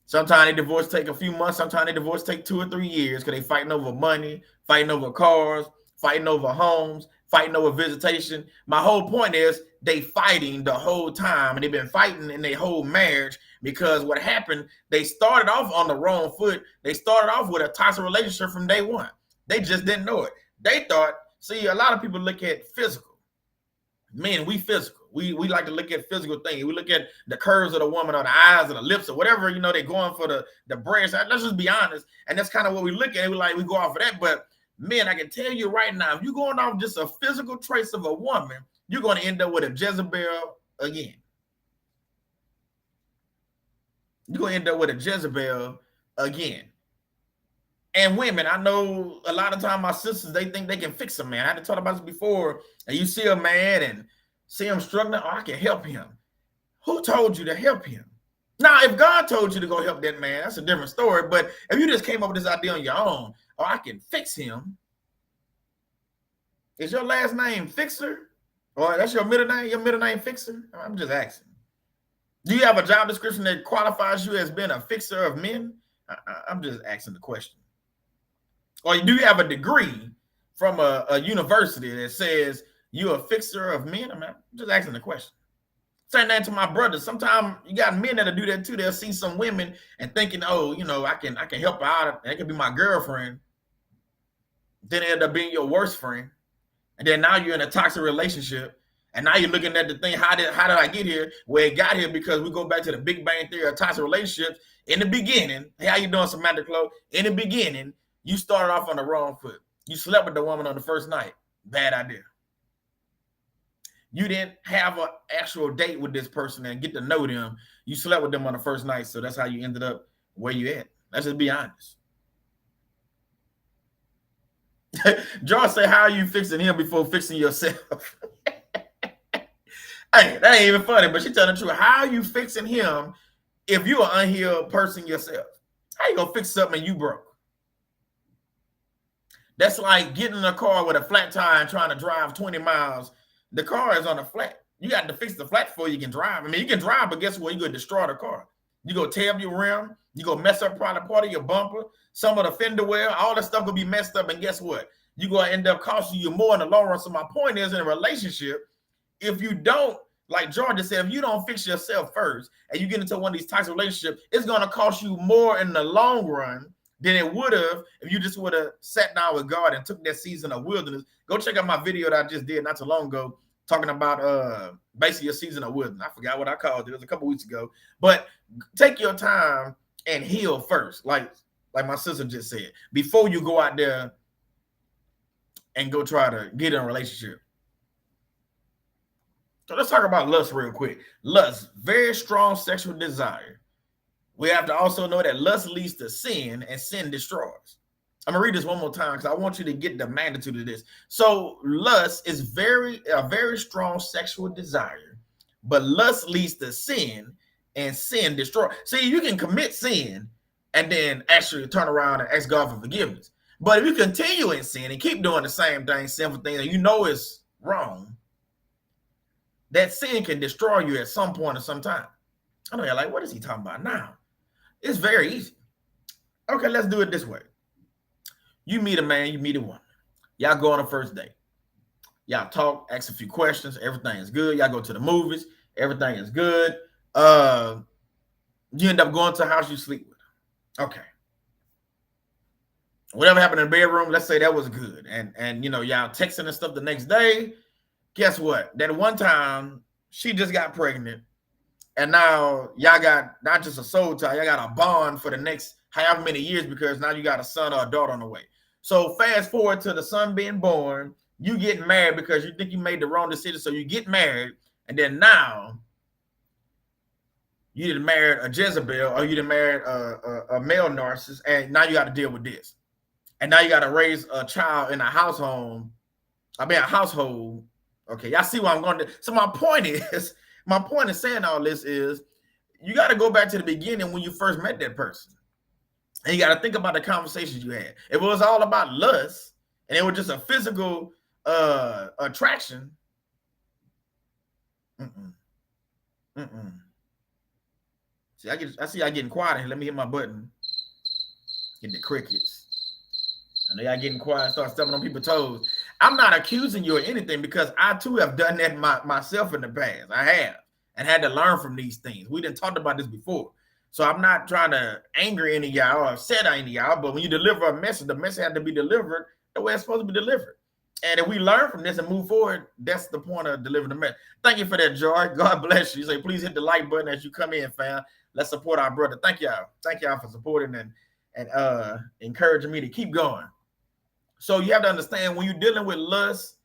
Sometimes they divorce take a few months. Sometimes they divorce take 2 or 3 years because they fighting over money, fighting over cars, fighting over homes, fighting over visitation. My whole point is they fighting the whole time, and they've been fighting in their whole marriage because what happened, they started off on the wrong foot. They started off with a toxic relationship from day one. They just didn't know it. They thought, see, a lot of people look at physical. Men, we physical. We like to look at physical things. We look at the curves of the woman or the eyes or the lips or whatever, they're going for the breasts. Let's just be honest. And that's kind of what we look at. We go off of that. But men, I can tell you right now, if you're going off just a physical trace of a woman, you're going to end up with a Jezebel again. You're going to end up with a Jezebel again. And women, I know a lot of time my sisters, they think they can fix a man. I had to talk about this before. And you see a man and see him struggling, I can help him. Who told you to help him? Now, if God told you to go help that man, that's a different story. But if you just came up with this idea on your own, I can fix him. Is your last name Fixer? Or that's your middle name? Your middle name Fixer? I'm just asking. Do you have a job description that qualifies you as being a fixer of men? I'm just asking the question. Or do you have a degree from a university that says you're a fixer of men? I'm just asking the question. Saying that to my brothers. Sometimes you got men that'll do that too. They'll see some women and thinking, oh, I can help her out. That could be my girlfriend. Then it end up being your worst friend. And then now you're in a toxic relationship. And now you're looking at the thing, how did I get here? Well, it got here because we go back to the Big Bang Theory of toxic relationships. In the beginning, hey, how you doing, Samantha Chloe? In the beginning, you started off on the wrong foot. You slept with the woman on the first night. Bad idea. You didn't have an actual date with this person and get to know them. You slept with them on the first night, so that's how you ended up where you at. Let's just be honest. George said, how are you fixing him before fixing yourself? Hey, that ain't even funny, but she telling the truth. How are you fixing him if you're an unhealed person yourself? How you gonna fix something you broke? That's like getting in a car with a flat tire and trying to drive 20 miles. The car is on a flat. You got to fix the flat before you can drive. I mean, you can drive, but guess what? You're going to destroy the car. You go tear up your rim. You go mess up probably part of your bumper. Some of the fender well, all that stuff will be messed up. And guess what? You're going to end up costing you more in the long run. So my point is, in a relationship, if you don't, like Georgia said, if you don't fix yourself first and you get into one of these toxic relationships, it's going to cost you more in the long run than it would have if you just would have sat down with God and took that season of wilderness. Go check out my video that I just did not too long ago, talking about basically a season of wilderness. I forgot what I called it. It was a couple weeks ago. But take your time and heal first, like my sister just said, before you go out there and go try to get in a relationship. So let's talk about lust real quick. Lust, very strong sexual desire. We have to also know that lust leads to sin and sin destroys. I'm going to read this one more time because I want you to get the magnitude of this. So lust is a very strong sexual desire, but lust leads to sin and sin destroys. See, you can commit sin and then actually turn around and ask God for forgiveness. But if you continue in sin and keep doing the same thing, sinful things, and you know it's wrong, that sin can destroy you at some point or some time. I know you're like, what is he talking about now? It's very easy. Okay, let's do it this way. You meet a man, you meet a woman. Y'all go on a first date. Y'all talk, ask a few questions. Everything is good. Y'all go to the movies. Everything is good. You end up going to a house you sleep with. Okay. Whatever happened in the bedroom, let's say that was good. And y'all texting and stuff the next day. Guess what? That one time she just got pregnant. And now y'all got not just a soul tie, y'all got a bond for the next however many years because now you got a son or a daughter on the way. So fast forward to the son being born, you get married because you think you made the wrong decision. So you get married, and then now you done married a Jezebel or you done married a male narcissist, and now you got to deal with this. And now you got to raise a child in a household. Okay, y'all see what I'm going to do. So my point in saying all this is you got to go back to the beginning when you first met that person. And you got to think about the conversations you had. If it was all about lust and it was just a physical attraction, See, I see y'all getting quiet here. Let me hit my button. Get the crickets. I know y'all getting quiet, start stepping on people's toes. I'm not accusing you of anything because I too have done that myself in the past. I have and had to learn from these things. We didn't talk about this before. So I'm not trying to anger any of y'all or upset any of y'all, but when you deliver a message, the message had to be delivered the way it's supposed to be delivered. And if we learn from this and move forward, that's the point of delivering the message. Thank you for that, Joy. God bless you. Say, please hit the like button as you come in, fam. Let's support our brother. Thank y'all. Thank y'all for supporting and encouraging me to keep going. So you have to understand when you're dealing with lust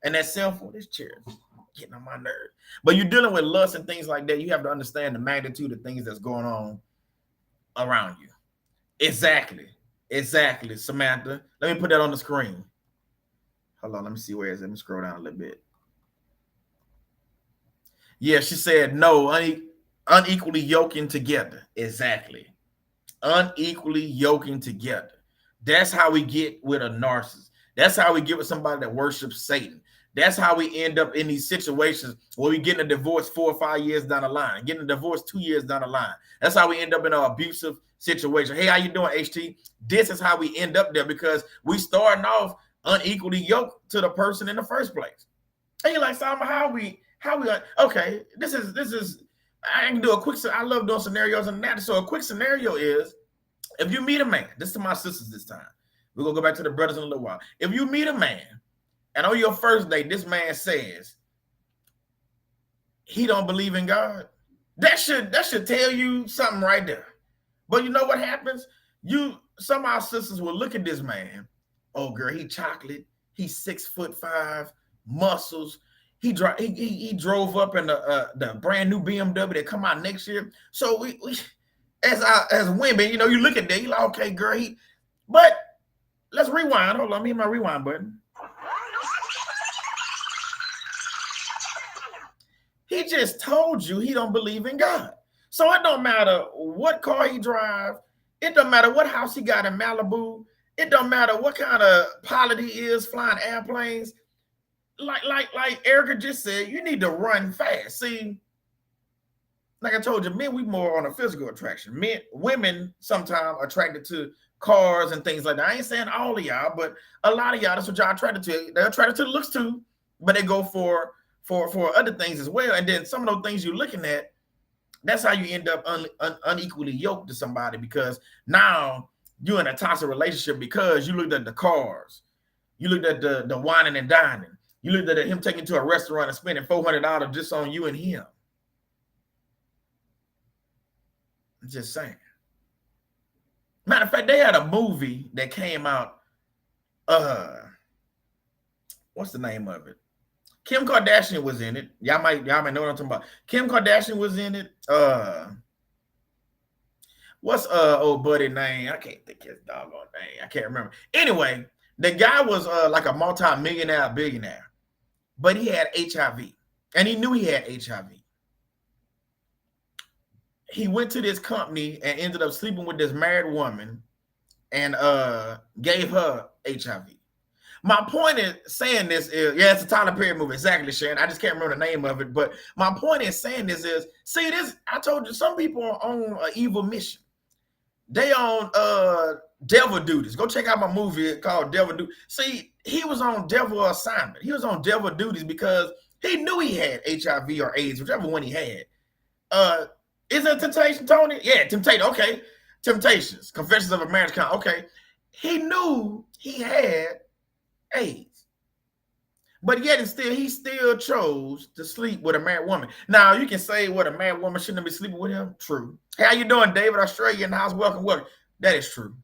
and that sinful, this chair is getting on my nerves. But you're dealing with lust and things like that, you have to understand the magnitude of things that's going on around you. Exactly, Samantha. Let me put that on the screen. Hold on, let me see where it is. Let me scroll down a little bit. Yeah, she said no, unequally yoking together. Exactly. Unequally yoking together. That's how we get with a narcissist. That's how we get with somebody that worships Satan. That's how we end up in these situations where we get a divorce 4 or 5 years down the line, getting a divorce 2 years down the line. That's how we end up in an abusive situation. Hey, how you doing, HT? This is how we end up there because we starting off unequally yoked to the person in the first place. And you're like, Simon, how we okay, this is I can do a quick, I love doing scenarios and that. So a quick scenario is if you meet a man, this is to my sisters this time. We're gonna go back to the brothers in a little while. If you meet a man and on your first date, this man says he don't believe in God, that should tell you something right there. But you know what happens? Some of our sisters will look at this man. Oh, girl, he chocolate. He's 6'5", muscles. He drove up in the brand new BMW that come out next year. So we as women, you know, you look at that, you like, okay, girl, but let's rewind. Hold on, me and my rewind button. He just told you he don't believe in God. So it don't matter what car he drive. It don't matter what house he got in Malibu. It don't matter what kind of pilot he is flying airplanes. Like Erica just said, you need to run fast. See, like I told you, men, we more on a physical attraction. Women sometimes attracted to cars and things like that. I ain't saying all of y'all, but a lot of y'all, that's what y'all attracted to. They're attracted to the looks too, but they go for other things as well. And then some of those things you're looking at, that's how you end up unequally yoked to somebody, because now you're in a toxic relationship because you looked at the cars, you looked at the whining and dining, you looked at him taking to a restaurant and spending $400 just on you and him. I'm just saying. Matter of fact, they had a movie that came out. What's the name of it? Kim Kardashian was in it. Y'all might know what I'm talking about. Kim Kardashian was in it. What's old buddy name? I can't think his doggone name. I can't remember. Anyway, the guy was like a multi-millionaire billionaire, but he had HIV, and he knew he had HIV. He went to this company and ended up sleeping with this married woman and gave her HIV. My point in saying this is, yeah, it's a Tyler Perry movie. Exactly, Sharon. I just can't remember the name of it. But my point in saying this is, see this, I told you, some people are on an evil mission. They on devil duties. Go check out my movie called Devil Duties. See, he was on devil assignment. He was on devil duties because he knew he had HIV or AIDS, whichever one he had. Is it Temptation, Tony? Yeah, Temptation. Okay. Temptations. Confessions of a Marriage Count. Okay. He knew he had AIDS. But yet he still chose to sleep with a married woman. Now, you can say, what, a married woman shouldn't be sleeping with him? True. Hey, how you doing, David? Australia in the house. Welcome. That is true.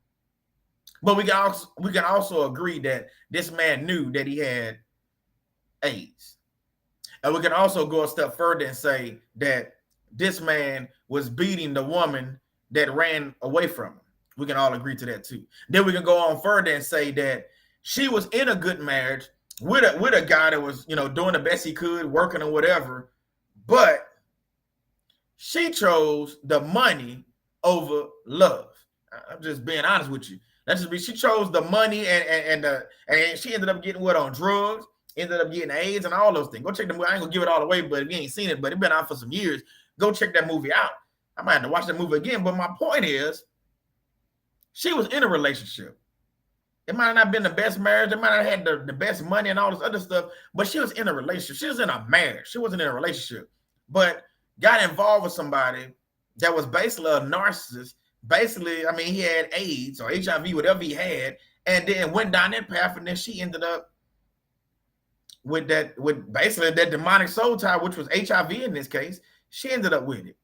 But we can also agree that this man knew that he had AIDS. And we can also go a step further and say that this man was beating the woman that ran away from him. We can all agree to that too. Then we can go on further and say that she was in a good marriage with a guy that was, you know, doing the best he could, working or whatever, but she chose the money over love. I'm just being honest with you. She chose the money and she ended up getting what, on drugs, ended up getting AIDS and all those things. Go check the movie. I ain't gonna give it all away, but if you ain't seen it, but it's been out for some years, go check that movie out. I might have to watch that movie again, but my point is, she was in a relationship. It might not have been the best marriage. It might not have had the best money and all this other stuff, but she was in a relationship. She was in a marriage. She wasn't in a relationship, but got involved with somebody that was basically a narcissist. Basically, I mean, he had AIDS or HIV, whatever he had, and then went down that path, and then she ended up with basically that demonic soul tie, which was HIV in this case. She ended up with it.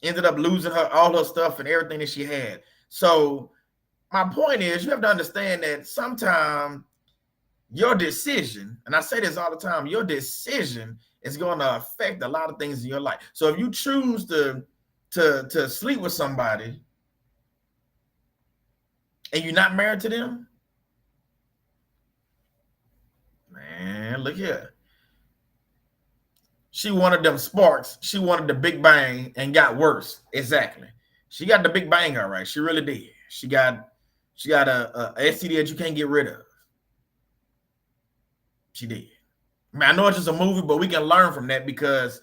Ended up losing all her stuff and everything that she had. So my point is, you have to understand that sometimes your decision, and I say this all the time, your decision is going to affect a lot of things in your life. So if you choose to sleep with somebody and you're not married to them, man, look here. She wanted them sparks. She wanted the big bang and got worse. Exactly. She got the big bang, all right. She really did. She got a STD that you can't get rid of. She did. I mean, I know it's just a movie, but we can learn from that because,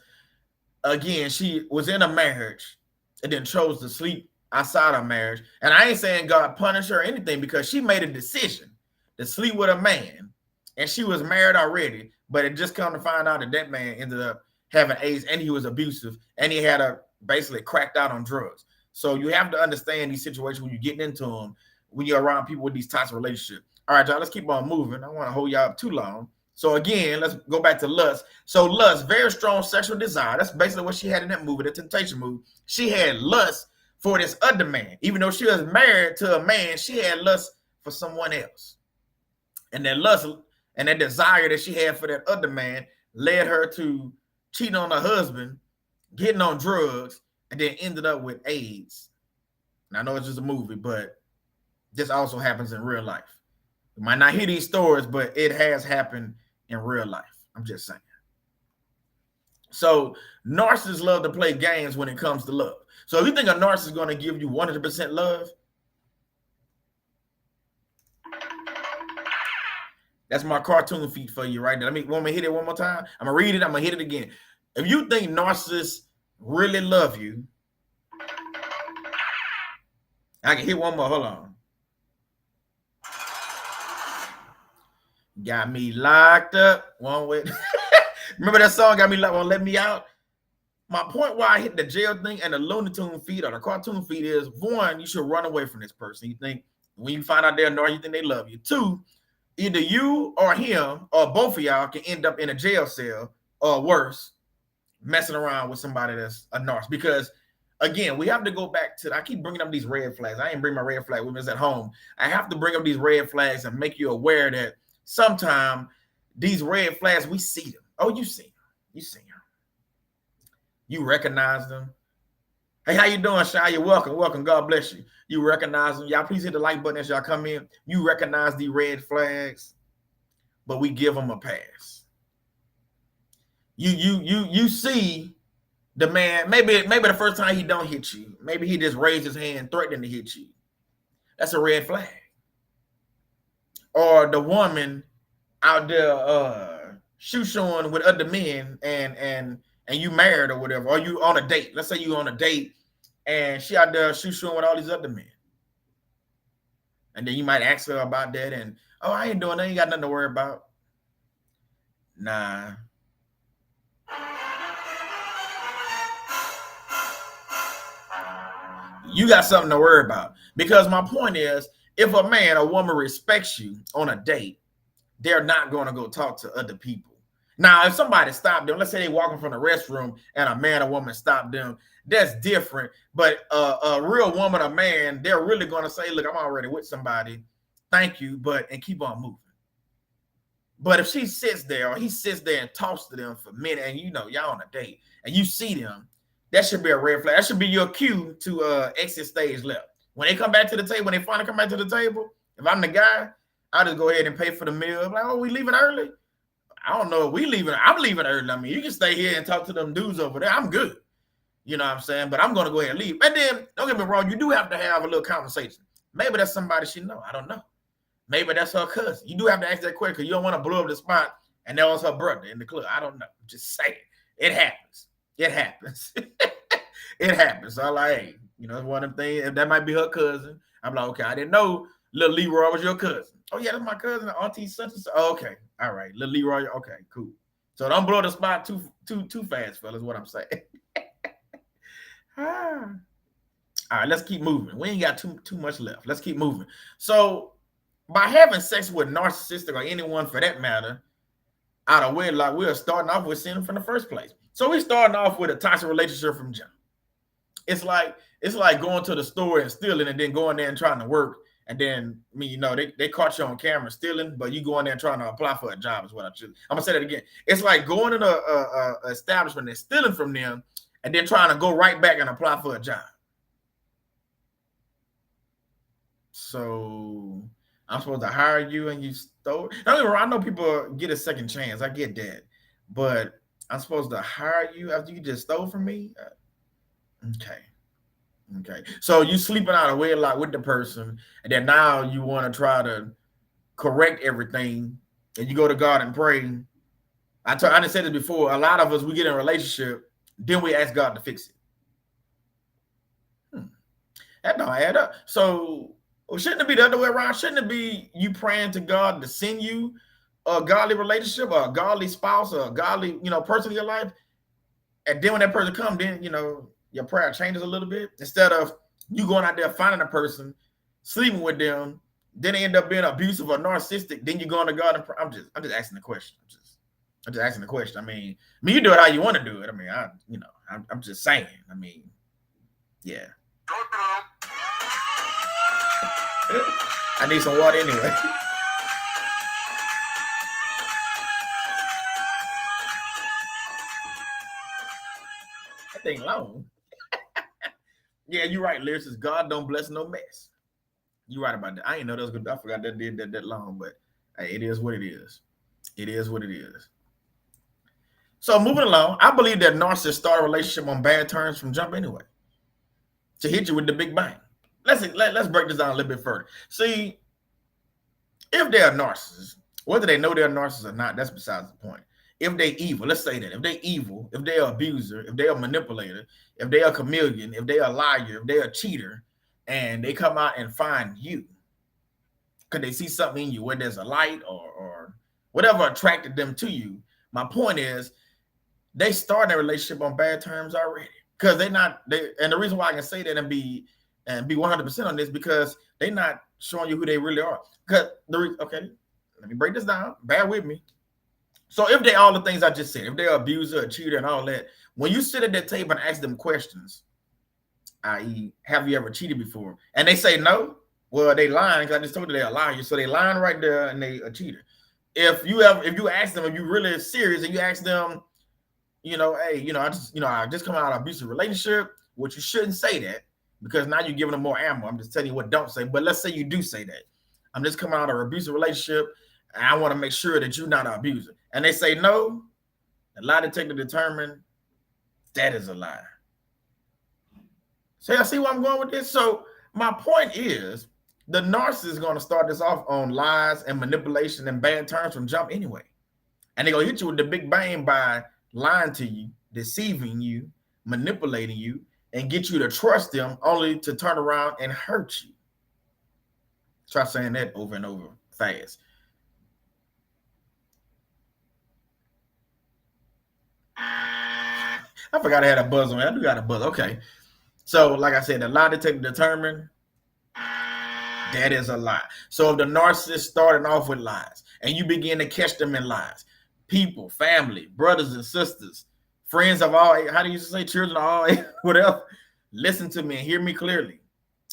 again, she was in a marriage and then chose to sleep outside of marriage. And I ain't saying God punish her or anything because she made a decision to sleep with a man and she was married already, but it just come to find out that that man ended up having AIDS and he was abusive and he had a basically cracked out on drugs. So you have to understand these situations when you're getting into them, when you're around people with these types of relationships. All right, y'all, let's keep on moving. I don't want to hold y'all up too long. So again, let's go back to lust. So lust, very strong sexual desire. That's basically what she had in that movie, the Temptation movie. She had lust for this other man. Even though she was married to a man, she had lust for someone else. And that lust and that desire that she had for that other man led her to cheating on her husband, getting on drugs, and then ended up with AIDS. And I know it's just a movie, but this also happens in real life. You might not hear these stories, but it has happened in real life. I'm just saying. So narcissists love to play games when it comes to love. So if you think a narcissist is going to give you 100% love, that's my cartoon feed for you right now. Want me to hit it one more time? I'm going to read it. I'm going to hit it again. If you think narcissists really love you, I can hit one more. Hold on. Got me locked up. One way. Remember that song, Got Me Locked, Won't Let Me Out? My point why I hit the jail thing and the Looney Tune feed or the cartoon feed is, one, you should run away from this person. You think when you find out they're annoying, you think they love you. Two, either you or him or both of y'all can end up in a jail cell or worse, messing around with somebody that's a narcissist. Because again, we have to go back to, I keep bringing up these red flags. I ain't bring my red flag with me at home. I have to bring up these red flags and make you aware that sometimes these red flags, we see them. Oh, you see them. You see them. You recognize them. Hey, how you doing, Shy? You're welcome. Welcome. God bless you. You recognize them. Y'all, please hit the like button as y'all come in. You recognize the red flags, but we give them a pass. You see the man, maybe the first time he don't hit you. Maybe he just raised his hand threatening to hit you. That's a red flag. Or the woman out there shoe-shoeing with other men and you married or whatever, or you on a date. Let's say you on a date and she out there shoe-shoeing with all these other men. And then you might ask her about that and, oh, I ain't doing that. You got nothing to worry about. Nah. You got something to worry about. Because my point is, if a man or woman respects you on a date, they're not going to go talk to other people. Now, if somebody stopped them, let's say they're walking from the restroom and a man or woman stopped them, that's different. But a real woman or man, they're really going to say, look, I'm already with somebody. Thank you, and keep on moving. But if she sits there or he sits there and talks to them for a minute and y'all on a date and you see them, that should be a red flag. That should be your cue to exit stage left. When they come back to the table, when they finally come back to the table, if I'm the guy, I'll just go ahead and pay for the meal. I'm like, oh, we leaving early? I don't know if we leaving. I'm leaving early. I mean, you can stay here and talk to them dudes over there. I'm good. You know what I'm saying? But I'm going to go ahead and leave. And then, don't get me wrong, you do have to have a little conversation. Maybe that's somebody she know. I don't know. Maybe that's her cousin. You do have to ask that question because you don't want to blow up the spot and that was her brother in the club. I don't know. Just say it. It happens. It happens. It happens. So I'm like, hey, it's one of them things. If that might be her cousin, I'm like, okay, I didn't know little Leroy was your cousin. Oh, yeah, that's my cousin, Auntie such and such. Oh, okay. All right. Little Leroy. Okay, cool. So don't blow the spot too fast, fellas, what I'm saying. All right, let's keep moving. We ain't got too much left. Let's keep moving. So by having sex with narcissistic or anyone for that matter, out of wedlock, we are starting off with sin from the first place. So we're starting off with a toxic relationship from jump. It's like going to the store and stealing and then going there and trying to work. And then, they caught you on camera stealing, but you go in there trying to apply for a job is what I'm going to say that again. It's like going in a establishment and stealing from them and then trying to go right back and apply for a job. So I'm supposed to hire you and you stole. I know people get a second chance. I get that. But I'm supposed to hire you after you just stole from me? Okay. So you sleeping out of wedlock with the person, and then now you want to try to correct everything and you go to God and pray. I didn't say this before. A lot of us, we get in a relationship, then we ask God to fix it. That don't add up. So shouldn't it be the other way around? Shouldn't it be you praying to God to send you a godly relationship or a godly spouse or a godly, person in your life? And then when that person comes, then, your prayer changes a little bit. Instead of you going out there finding a person, sleeping with them, then they end up being abusive or narcissistic, then you go to God and pray. I'm just asking the question. I'm just asking the question. I mean, you do it how you want to do it. I mean, I'm just saying. I mean, yeah. I need some water anyway. That thing long. Yeah, you're right, lyricist. God don't bless no mess. You're right about that. I ain't know that was good. I forgot that did that long, but hey, it is what it is. It is what it is. So moving along, I believe that narcissists start a relationship on bad terms from jump anyway. To hit you with the big bang. Let's break this down a little bit further. See, if they're narcissists, whether they know they're narcissists or not, that's besides the point. If they evil, let's say that. If they evil, if they're abuser, if they're a manipulator, if they're a chameleon, if they're a liar, if they're a cheater, and they come out and find you, because they see something in you, whether there's a light or whatever attracted them to you, my point is they start a relationship on bad terms already. Because and the reason why I can say that and be 100% on this, because they're not showing you who they really are. Okay, let me break this down. Bear with me. So if they all the things I just said, if they're abuser, a cheater, and all that, when you sit at that table and ask them questions, i.e., have you ever cheated before? And they say no, well, they lying, because I just told you they're a liar. So they lying right there and they a cheater. If you ask them, if you really serious, and you ask them, hey, I just come out of an abusive relationship, which you shouldn't say that, because now you're giving them more ammo. I'm just telling you what don't say. But let's say you do say that. I'm just coming out of an abusive relationship, and I want to make sure that you're not an abuser. And they say no, the lie detector determined that is a lie. So y'all see where I'm going with this? So my point is, the narcissist is going to start this off on lies and manipulation and bad terms from jump anyway. And they're going to hit you with the big bang by lying to you, deceiving you, manipulating you, and get you to trust them only to turn around and hurt you. Try saying that over and over fast. I forgot I had a buzz on it. I do got a buzz. Okay. So, like I said, the lie detector determined that is a lie. So if the narcissist started off with lies and you begin to catch them in lies, people, family, brothers and sisters, friends of all, how do you say, children of all, whatever, listen to me and hear me clearly.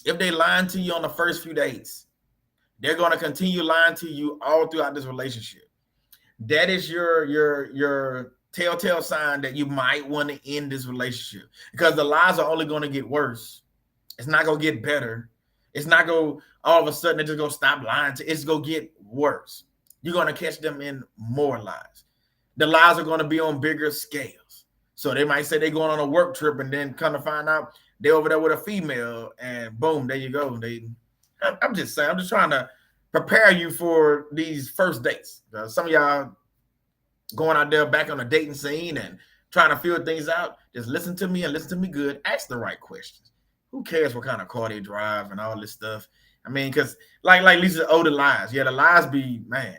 If they lying to you on the first few dates, they're going to continue lying to you all throughout this relationship. That is your telltale sign that you might want to end this relationship, because the lies are only going to get worse. It's not going to get better. It's not going to all of a sudden it's just going to stop lying. It's going to get worse. You're going to catch them in more lies. The lies are going to be on bigger scales. So they might say they're going on a work trip and then come to find out they're over there with a female, and boom, there you go. I'm just saying, I'm just trying to prepare you for these first dates. Some of y'all going out there back on the dating scene and trying to figure things out, just listen to me and listen to me good. Ask the right questions. Who cares what kind of car they drive and all this stuff? I mean, because like Lisa older lies. Yeah, the lies be, man,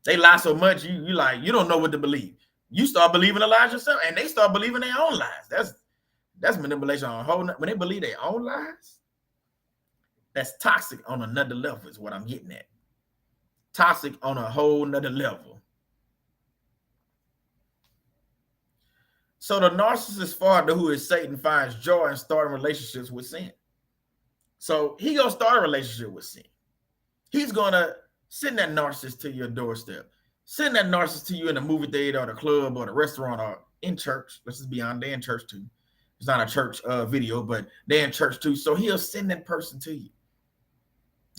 they lie so much, you don't know what to believe. You start believing the lies yourself, and they start believing their own lies. That's manipulation on a whole. When they believe their own lies, that's toxic on another level, is what I'm getting at. Toxic on a whole nother level. So the narcissist father, who is Satan, finds joy in starting relationships with sin. So he gonna start a relationship with sin. He's gonna send that narcissist to your doorstep. Send that narcissist to you in the movie theater or the club or the restaurant or in church. Let's just be honest, they're in church too. It's not a church video, but they're in church too. So he'll send that person to you.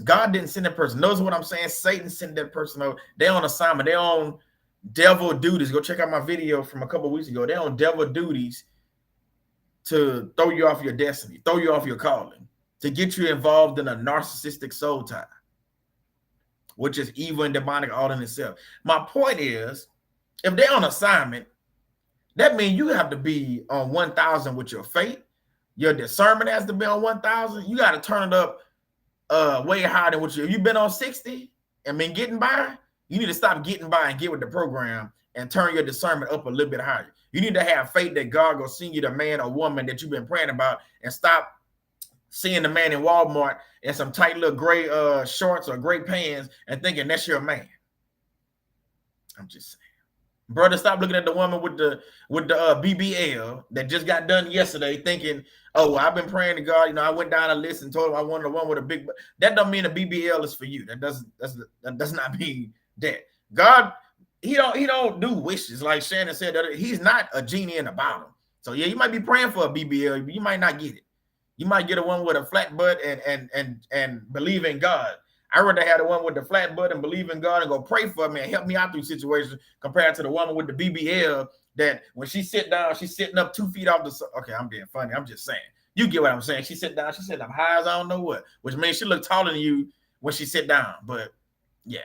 God didn't send that person. Notice what I'm saying? Satan sent that person over. They're on assignment. They're on devil duties. Go check out my video from a couple of weeks ago. They're on devil duties to throw you off your destiny, throw you off your calling, to get you involved in a narcissistic soul tie. which is evil and demonic all in itself. My point is, if they're on assignment, that means you have to be on 1,000 with your faith. Your discernment has to be on 1,000. You got to turn it up way higher than what you've been on 60 and been getting by. You need to stop getting by and get with the program and turn your discernment up a little bit higher. You need to have faith that God will send you the man or woman that you've been praying about, and stop seeing the man in Walmart in some tight little gray shorts or gray pants and thinking that's your man. I'm just saying. Brother, stop looking at the woman with the BBL that just got done yesterday, thinking, "Oh, well, I've been praying to God. You know, I went down a list and told him I wanted the one with a big." That don't mean a BBL is for you. That does not mean that. God, he don't do wishes like Shannon said. He's not a genie in a bottle. So yeah, you might be praying for a BBL, but you might not get it. You might get a one with a flat butt and believe in God. I rather have the one with the flat butt and believe in God and go pray for me and help me out through situations, compared to the woman with the BBL that when she sit down, she's sitting up 2 feet off the. Okay, I'm being funny. I'm just saying. You get what I'm saying. She sit down. She sitting up high as I don't know what, which means she look taller than you when she sit down. But yeah,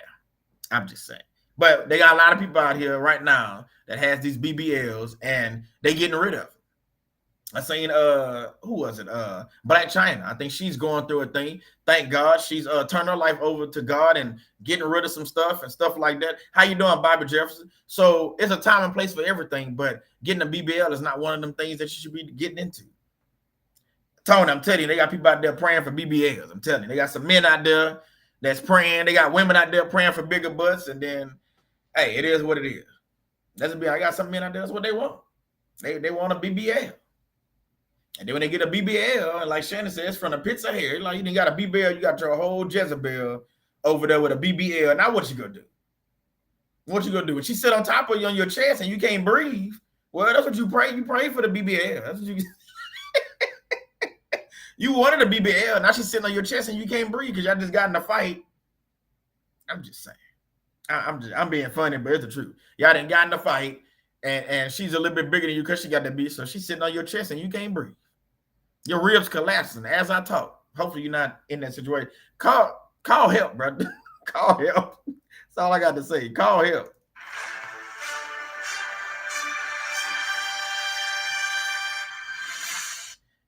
I'm just saying. But they got a lot of people out here right now that has these BBLs and they getting rid of them. I seen who was it? Black China. I think she's going through a thing. Thank God she's turned her life over to God and getting rid of some stuff and stuff like that. How you doing, Bobby Jefferson? So it's a time and place for everything, but getting a BBL is not one of them things that you should be getting into. Tony, I'm telling you, they got people out there praying for BBLs. I'm telling you, they got some men out there that's praying. They got women out there praying for bigger butts, and then, hey, it is what it is. I got some men out there. That's what they want. They want a BBL. And then when they get a BBL, and like Shannon says, from the pits of hair, like you didn't got a BBL, you got your whole Jezebel over there with a BBL. Now what you gonna do? What you gonna do? When she sit on top of you on your chest and you can't breathe, well, that's what you pray. You pray for the BBL. That's what you. You wanted a BBL. Now she's sitting on your chest and you can't breathe because y'all just got in a fight. I'm just saying. I'm being funny, but it's the truth. Y'all done got in a fight, and she's a little bit bigger than you because she got the beat, so she's sitting on your chest and you can't breathe. Your ribs collapsing as I talk. Hopefully you're not in that situation. Call help, brother. Call help. That's all I got to say. Call help.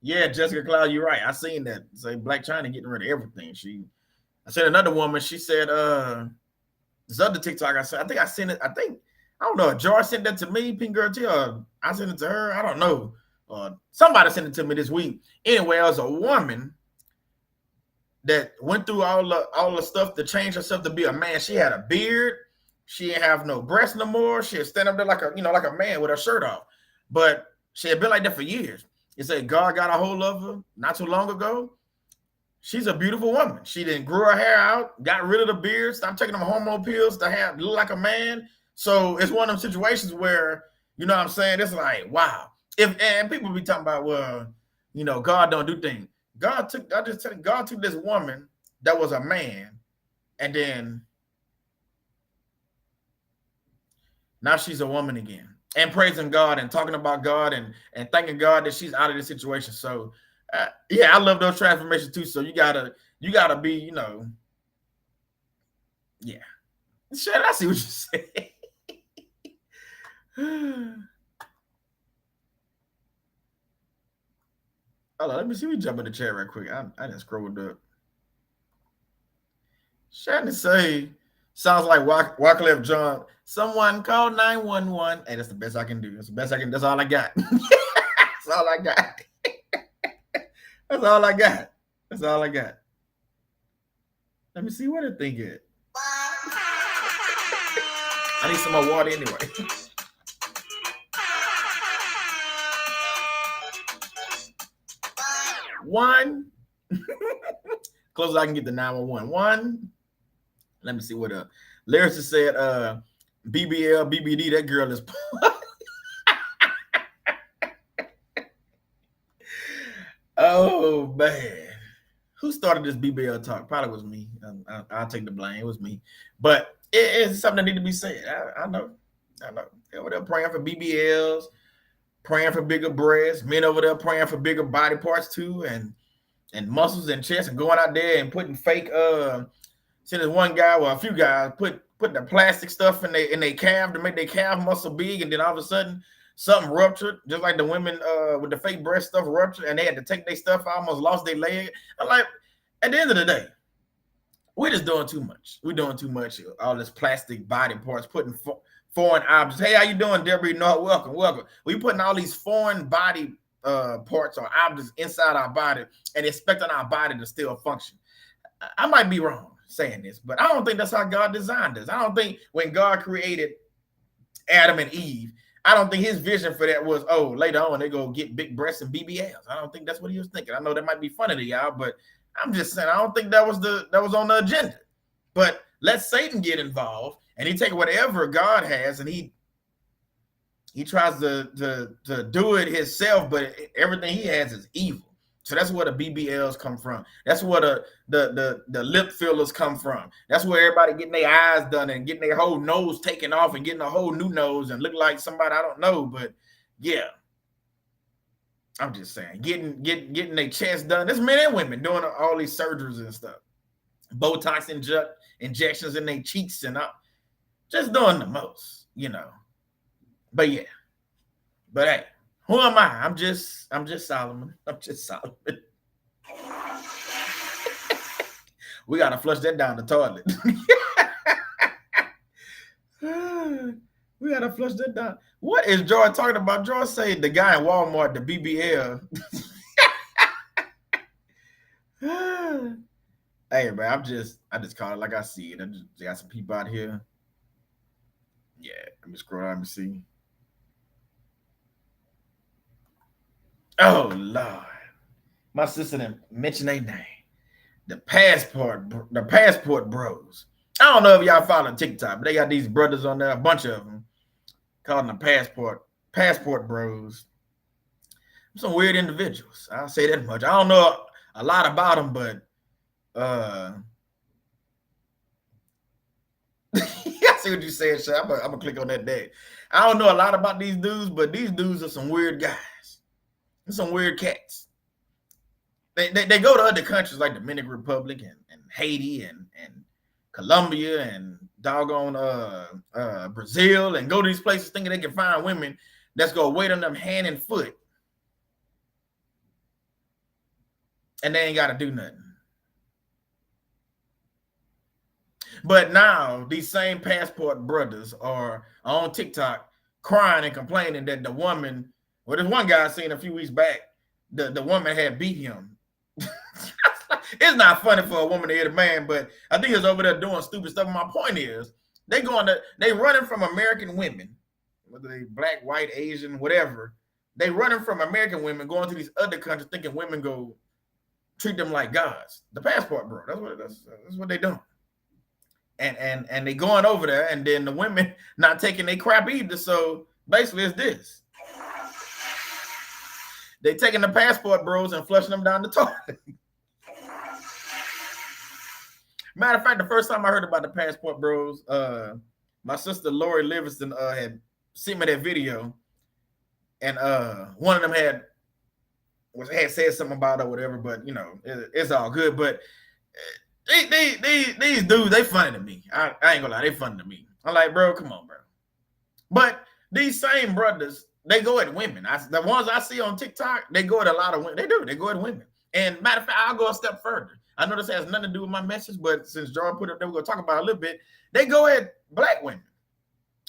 Yeah, Jessica Cloud, you're right. I seen that. Say Black China getting rid of everything. I seen another woman. She said, this other TikTok I think I sent it. I don't know. George sent that to me, Pink Girl T, or I sent it to her. I don't know. Somebody sent it to me this week. Anyway, it was a woman that went through all the stuff to change herself to be a man. She had a beard. She didn't have no breasts no more. She had stand up there like a man with her shirt off. But she had been like that for years. It said God got a hold of her not too long ago. She's a beautiful woman. She didn't grow her hair out, got rid of the beard, stopped taking them hormone pills to look like a man. So it's one of them situations where, you know what I'm saying? It's like, wow. And people be talking about, well, God don't do things. God took this woman that was a man, and then now she's a woman again, and praising God and talking about God and thanking God that she's out of this situation. So yeah, I love those transformations too. So you gotta be, yeah. Shit, I see what you're saying. Hold on, let me see. We jump in the chat right quick. I just scrolled up. Shannon say, sounds like Wycliffe John. Someone call 911. Hey, that's the best I can do. That's the best I can. That's all I got. That's all I got. That's all I got. That's all I got. Let me see what the thing is. I need some more water anyway. One. Close as I can get the 911. One. Let me see what Lyricist said. BBL, BBD. That girl is. Oh man, who started this BBL talk? Probably was me. I'll take the blame. It was me. But it's something that need to be said. I know. They're over there praying for BBLs, praying for bigger breasts. Men over there praying for bigger body parts too, and muscles and chest, and going out there and putting fake See, there's one guy, well, a few guys put the plastic stuff in their calf to make their calf muscle big, and then all of a sudden something ruptured, just like the women with the fake breast stuff ruptured, and they had to take their stuff, almost lost their leg. I'm like, at the end of the day, we're just doing too much. We're doing too much. All this plastic body parts, putting foreign objects. Hey, how you doing, Deborah? No, welcome. We putting all these foreign body parts or objects inside our body and expecting our body to still function. I might be wrong saying this, but I don't think that's how God designed us. I don't think when God created Adam and Eve, I don't think his vision for that was, oh, later on they go get big breasts and BBLs. I don't think that's what he was thinking. I know that might be funny to y'all, but I'm just saying I don't think that was on the agenda. But let Satan get involved and he take whatever God has and he tries to do it himself, but everything he has is evil. So that's where the BBLs come from. That's where the lip fillers come from. That's where everybody getting their eyes done and getting their whole nose taken off and getting a whole new nose and look like somebody I don't know. But yeah, I'm just saying, getting their chest done. There's men and women doing all these surgeries and stuff. Botox injections in their cheeks and just doing the most, you know. But yeah, but hey. Who am I? I'm just Solomon. I'm just Solomon. We gotta flush that down the toilet. We gotta flush that down. What is Joy talking about? Joy say the guy in Walmart, the BBL. Hey man, I just call it like I see it. I just got some people out here. Yeah, let me scroll down and see. Oh Lord, my sister didn't mention their name. The passport bros. I don't know if y'all follow TikTok, but they got these brothers on there, a bunch of them, calling them passport bros. Some weird individuals. I'll say that much. I don't know a lot about them, but I see what you said, Shay. I'm gonna click on that day. I don't know a lot about these dudes, but these dudes are some weird guys. Some weird cats. They go to other countries like Dominican Republic and Haiti and Colombia and doggone Brazil and go to these places thinking they can find women that's gonna wait on them hand and foot, and they ain't gotta do nothing. But now these same passport brothers are on TikTok crying and complaining that the woman. Well, there's one guy I seen a few weeks back, the woman had beat him. It's not funny for a woman to hit a man, but I think it's over there doing stupid stuff. My point is, they running from American women, whether they black, white, Asian, whatever. They running from American women, going to these other countries, thinking women go treat them like gods. The passport, bro. That's what they doing. And they going over there, and then the women not taking their crap either. So basically, it's this. They taking the passport bros and flushing them down the toilet. Matter of fact, the first time I heard about the passport bros, my sister Lori Livingston had seen me that video, and one of them had said something about it or whatever. But you know, it's all good. But these dudes, they funny to me. I ain't gonna lie, they funny to me. I'm like, bro, come on, bro. But these same brothers. They go at women. The ones I see on TikTok, they go at a lot of women. They do. They go at women. And matter of fact, I'll go a step further. I know this has nothing to do with my message, but since Jordan put it up there, we're going to talk about it a little bit. They go at black women,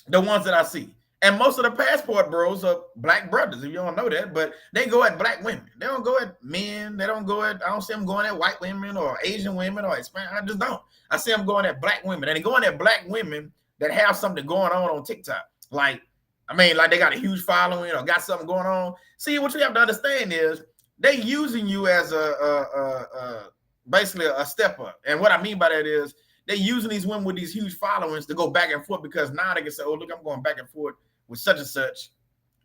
the ones that I see. And most of the passport bros are black brothers, if you don't know that, but they go at black women. They don't go at men. I don't see them going at white women or Asian women or Hispanic. I just don't. I see them going at black women. And they're going at black women that have something going on TikTok. Like they got a huge following or got something going on. See, what you have to understand is they using you as basically a step up. And what I mean by that is they using these women with these huge followings to go back and forth because now they can say, oh, look, I'm going back and forth with such and such.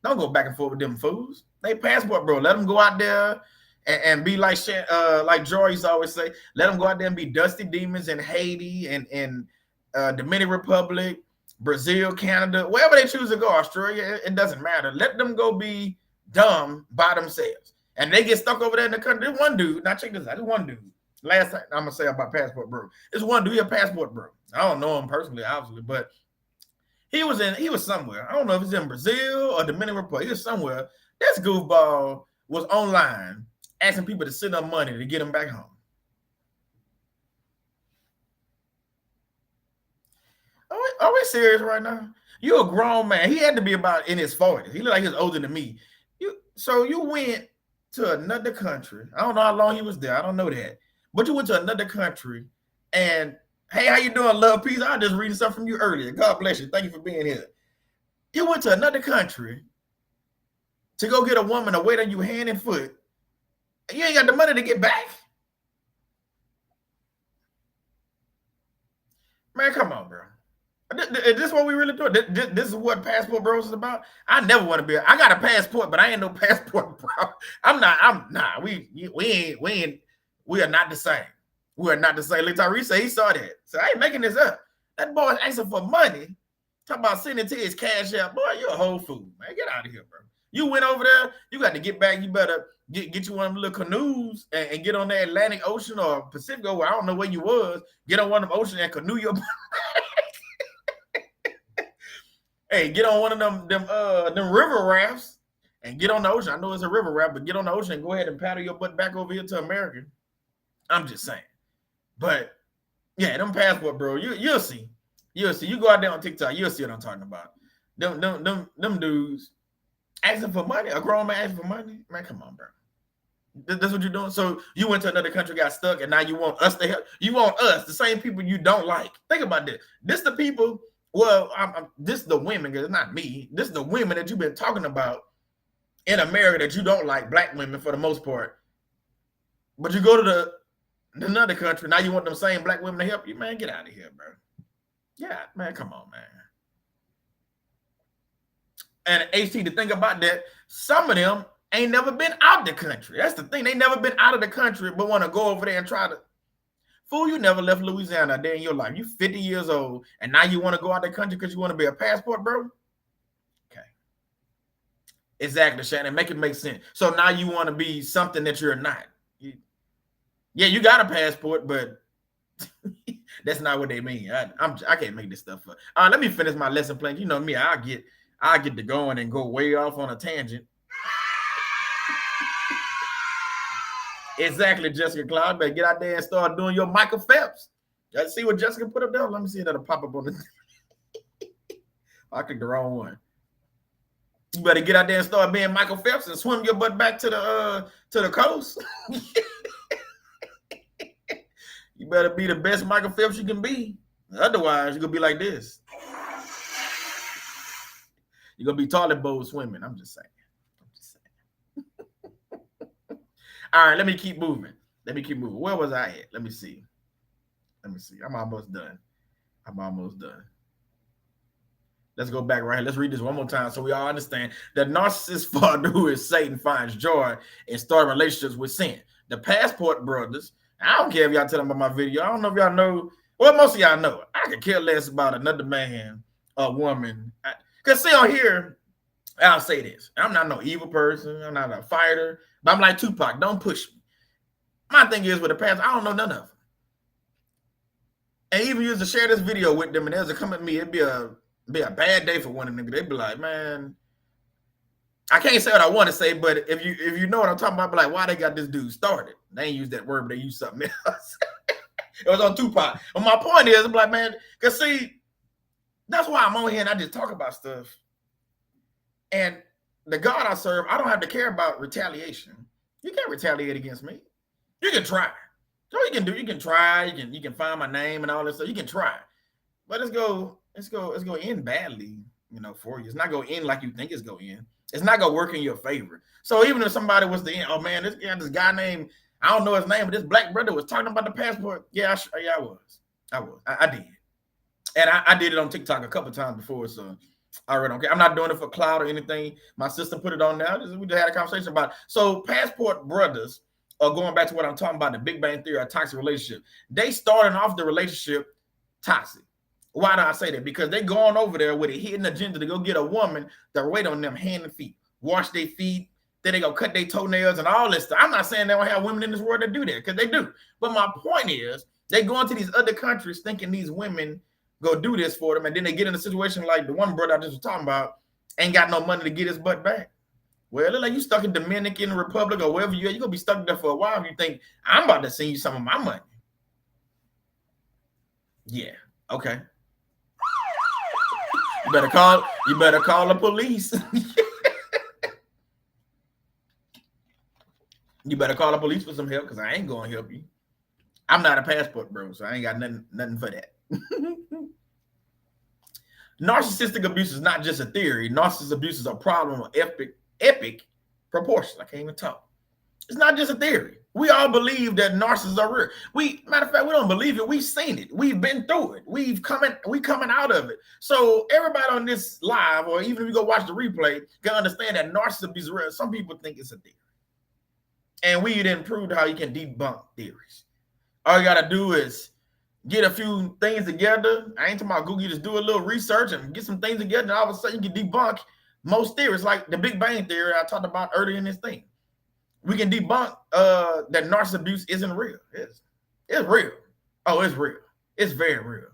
Don't go back and forth with them fools. They passport, bro. Let them go out there and be like Joy used to always say, let them go out there and be dusty demons in Haiti and Dominican Republic, Brazil, Canada, wherever they choose to go, Australia, it doesn't matter. Let them go be dumb by themselves. And they get stuck over there in the country. There's one dude, now check this out, there's one dude. Last thing I'm gonna say about Passport Bro. This one dude, a Passport Bro. I don't know him personally, obviously, but he was somewhere. I don't know if it's in Brazil or Dominican Republic. He was somewhere. This goofball was online asking people to send him money to get him back home. Are we serious right now? You're a grown man. He had to be about in his 40s. He looked like he was older than me. So you went to another country. I don't know how long he was there. I don't know that. But you went to another country and, hey, how you doing, love, peace? I was just reading stuff from you earlier. God bless you. Thank you for being here. You went to another country to go get a woman to wait on you hand and foot. You ain't got the money to get back. Man, come on, bro. Is this what we really do? This is what Passport Bros is about. I never want to be. I got a passport, but I ain't no passport bro. We are not the same. We are not the same. Look, Tyrese said he saw that. So I ain't making this up. That boy is asking for money. Talk about sending to his cash out. Boy, you're a whole fool, man. Get out of here, bro. You went over there. You got to get back. You better get you one of them little canoes and get on the Atlantic Ocean or Pacific. Where I don't know where you was. Get on one of them oceans and canoe your. Hey, get on one of them river rafts and get on the ocean. I know it's a river raft, but get on the ocean and go ahead and paddle your butt back over here to America. I'm just saying. But yeah, them Passport Bro, you'll see. You'll see. You go out there on TikTok, you'll see what I'm talking about. Them dudes asking for money. A grown man asking for money. Man, come on, bro. That's what you're doing. So you went to another country, got stuck, and now you want us to help. You want us, the same people you don't like. Think about this. This the people. Well, this is the women, because it's not me. This is the women that you've been talking about in America that you don't like, black women for the most part. But you go to another country, now you want them same black women to help you. Man, get out of here, bro. Yeah, man, come on, man. And HT, to think about that, some of them ain't never been out the country. That's the thing. They never been out of the country, but want to go over there and try to. Fool, you never left Louisiana a day in your life. You 50 years old, and now you want to go out the country because you want to be a passport, bro? Okay. Exactly, Shannon. Make it make sense. So now you want to be something that you're not. Yeah, you got a passport, but that's not what they mean. I can't make this stuff up. Let me finish my lesson plan. You know me, I get to going and go way off on a tangent. Exactly, Jessica Cloud. Better get out there and start doing your Michael Phelps. Let's see what Jessica put up there. Let me see if that'll pop up on the. I clicked the wrong one. You better get out there and start being Michael Phelps and swim your butt back to the coast. You better be the best Michael Phelps you can be. Otherwise, you're gonna be like this. You're gonna be toilet bowl swimming. I'm just saying. All right, let me keep moving. Where was I at? Let me see. I'm almost done. Let's go back right here. Let's read this one more time so we all understand. The narcissist father who is Satan finds joy in starting relationships with sin. The Passport Brothers. I don't care if y'all tell them about my video. I don't know if y'all know. Well, most of y'all know. I could care less about another man or woman. Because see on here, I'll say this. I'm not no evil person. I'm not a fighter. But I'm like Tupac. Don't push me. My thing is with the past, I don't know none of them. And even used to share this video with them, and they'll come at me. It'd be a bad day for one of them. They'd be like, man, I can't say what I want to say, but if you know what I'm talking about, I'd be like, why they got this dude started? They ain't use that word, but they use something else. It was on Tupac. But my point is, I'm like, man, because see, that's why I'm on here and I just talk about stuff. And the God I serve, I don't have to care about retaliation. You can't retaliate against me. You can try. So you can try, you can find my name and all this stuff. You can try. But it's gonna end badly, for you. It's not gonna end like you think it's gonna end. It's not gonna work in your favor. So even if somebody was to end, oh man, this guy named, I don't know his name, but this black brother was talking about the passport. Yeah, I was. I did. And I did it on TikTok a couple times before, so I really don't care. I'm not doing it for clout or anything. My sister put it on now. We just had a conversation about it. So Passport Brothers, going back to what I'm talking about, the Big Bang Theory, a toxic relationship. They started off the relationship toxic. Why do I say that? Because they going over there with a hidden agenda to go get a woman that wait on them hand and feet, wash their feet, Then they go cut their toenails and all this stuff. I'm not saying they don't have women in this world that do that, because they do. But my point is, they go into these other countries thinking these women go do this for them, and then they get in a situation like the one brother I just was talking about, ain't got no money to get his butt back. Well, like you stuck in Dominican Republic or wherever you're going to be stuck there for a while. You think, I'm about to send you some of my money. Yeah, okay. You better call the police. You better call the police for some help, because I ain't going to help you. I'm not a passport bro, so I ain't got nothing for that. Narcissistic abuse is not just a theory. Narcissistic abuse is a problem of epic proportions. I can't even talk. It's not just a theory. We all believe that narcissists are real. Matter of fact, we don't believe it. We've seen it. We've been through it. We coming out of it. So everybody on this live, or even if you go watch the replay, can understand that narcissism abuse is real. Some people think it's a theory. And we didn't prove how you can debunk theories. All you gotta do is get a few things together. I ain't talking about Google. You just do a little research and get some things together, and all of a sudden you can debunk most theories, like the Big Bang Theory I talked about earlier in this thing. We can debunk that narcissist abuse isn't real. It's real. Oh, it's real. It's very real.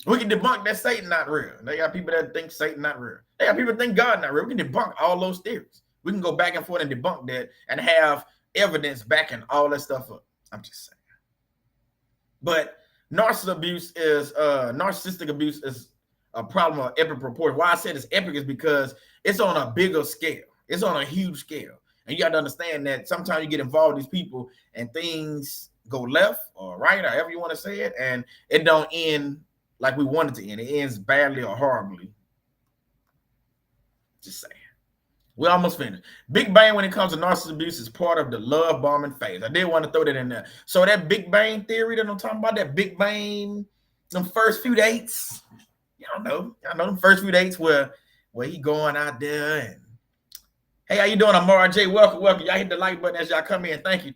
We can debunk that Satan not real. They got people that think Satan not real. They got people that think God not real. We can debunk all those theories. We can go back and forth and debunk that and have evidence backing all that stuff up. I'm just saying. But narcissistic abuse is a problem of epic proportion. Why I said it's epic is because it's on a bigger scale. It's on a huge scale. And you got to understand that sometimes you get involved with these people and things go left or right, or however you want to say it, and it don't end like we want it to end. It ends badly or horribly. Just saying. We almost finished. Big Bang, when it comes to narcissistic abuse, is part of the love bombing phase. I did want to throw that in there. So that Big Bang theory that I'm talking about, that Big Bang, them first few dates, y'all know them first few dates where he going out there and, hey, how you doing? I'm RJ. Welcome. Y'all hit the like button as y'all come in. Thank you.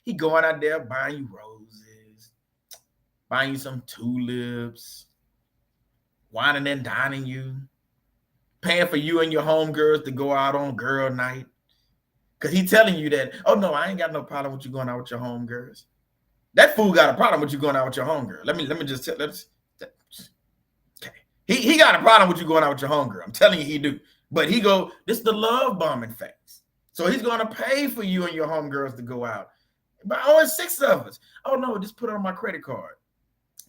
He going out there buying you roses, buying you some tulips, whining and dining you, paying for you and your homegirls to go out on girl night. Because he telling you that, oh, no, I ain't got no problem with you going out with your homegirls. That fool got a problem with you going out with your homegirl. Let me just tell. Okay. He got a problem with you going out with your homegirl. I'm telling you, he do. But this is the love bombing phase. So he's going to pay for you and your homegirls to go out. But only 6 of us. Oh, no, just put it on my credit card.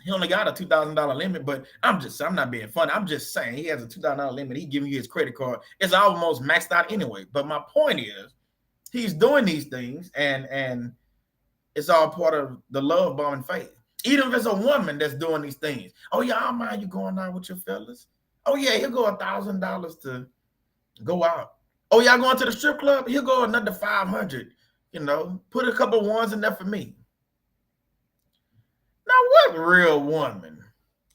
He only got a $2,000 limit, but I'm not being funny. I'm just saying he has a $2,000 limit. He giving you his credit card. It's almost maxed out anyway. But my point is, he's doing these things, and it's all part of the love bombing phase. Even if it's a woman that's doing these things. Oh, yeah, I don't mind you going out with your fellas. Oh, yeah, he'll go $1,000 to go out. Oh, y'all going to the strip club? He'll go another $500. Put a couple ones in there for me. Now, what real woman?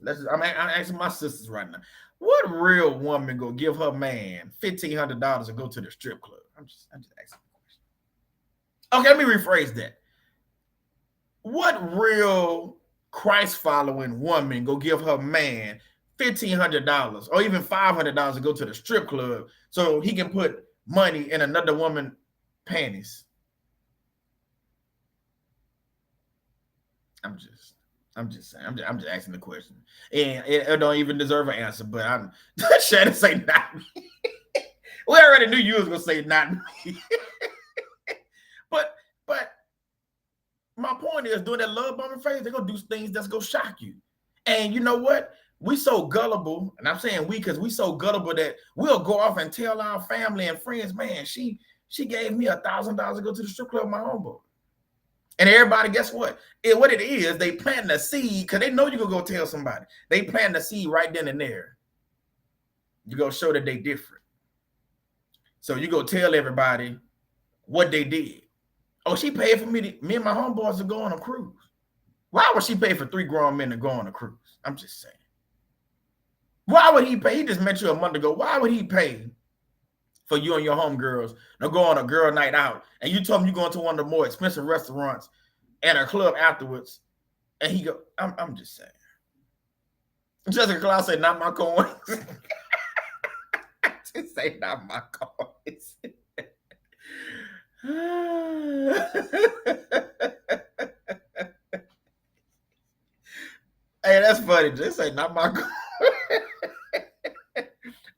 I'm asking my sisters right now. What real woman go give her man $1,500 to go to the strip club? I'm just asking the question. Okay, let me rephrase that. What real Christ-following woman go give her man $1,500 or even $500 to go to the strip club so he can put money in another woman's panties? I'm just saying. I'm just asking the question, and it don't even deserve an answer. But I'm trying to say not me. We already knew you was gonna say not me. but my point is, during that love bombing phase, they're gonna do things that's gonna shock you. And you know what? We so gullible, and I'm saying we because we so gullible that we'll go off and tell our family and friends, man, she gave me $1,000 to go to the strip club with my homeboy. And everybody, guess what? What it is, they plant a seed because they know you're going to go tell somebody. They plant a seed right then and there. You're going to show that they different. So you go tell everybody what they did. Oh, she paid for me and my homeboys to go on a cruise. Why would she pay for 3 grown men to go on a cruise? I'm just saying. Why would he pay? He just met you a month ago. Why would he pay for you and your homegirls to go on a girl night out, and you told him you're going to one of the more expensive restaurants and a club afterwards, and he go, I'm just saying. Jessica Claus said, not my coins. Just say not my coins. Hey, that's funny. This ain't not my.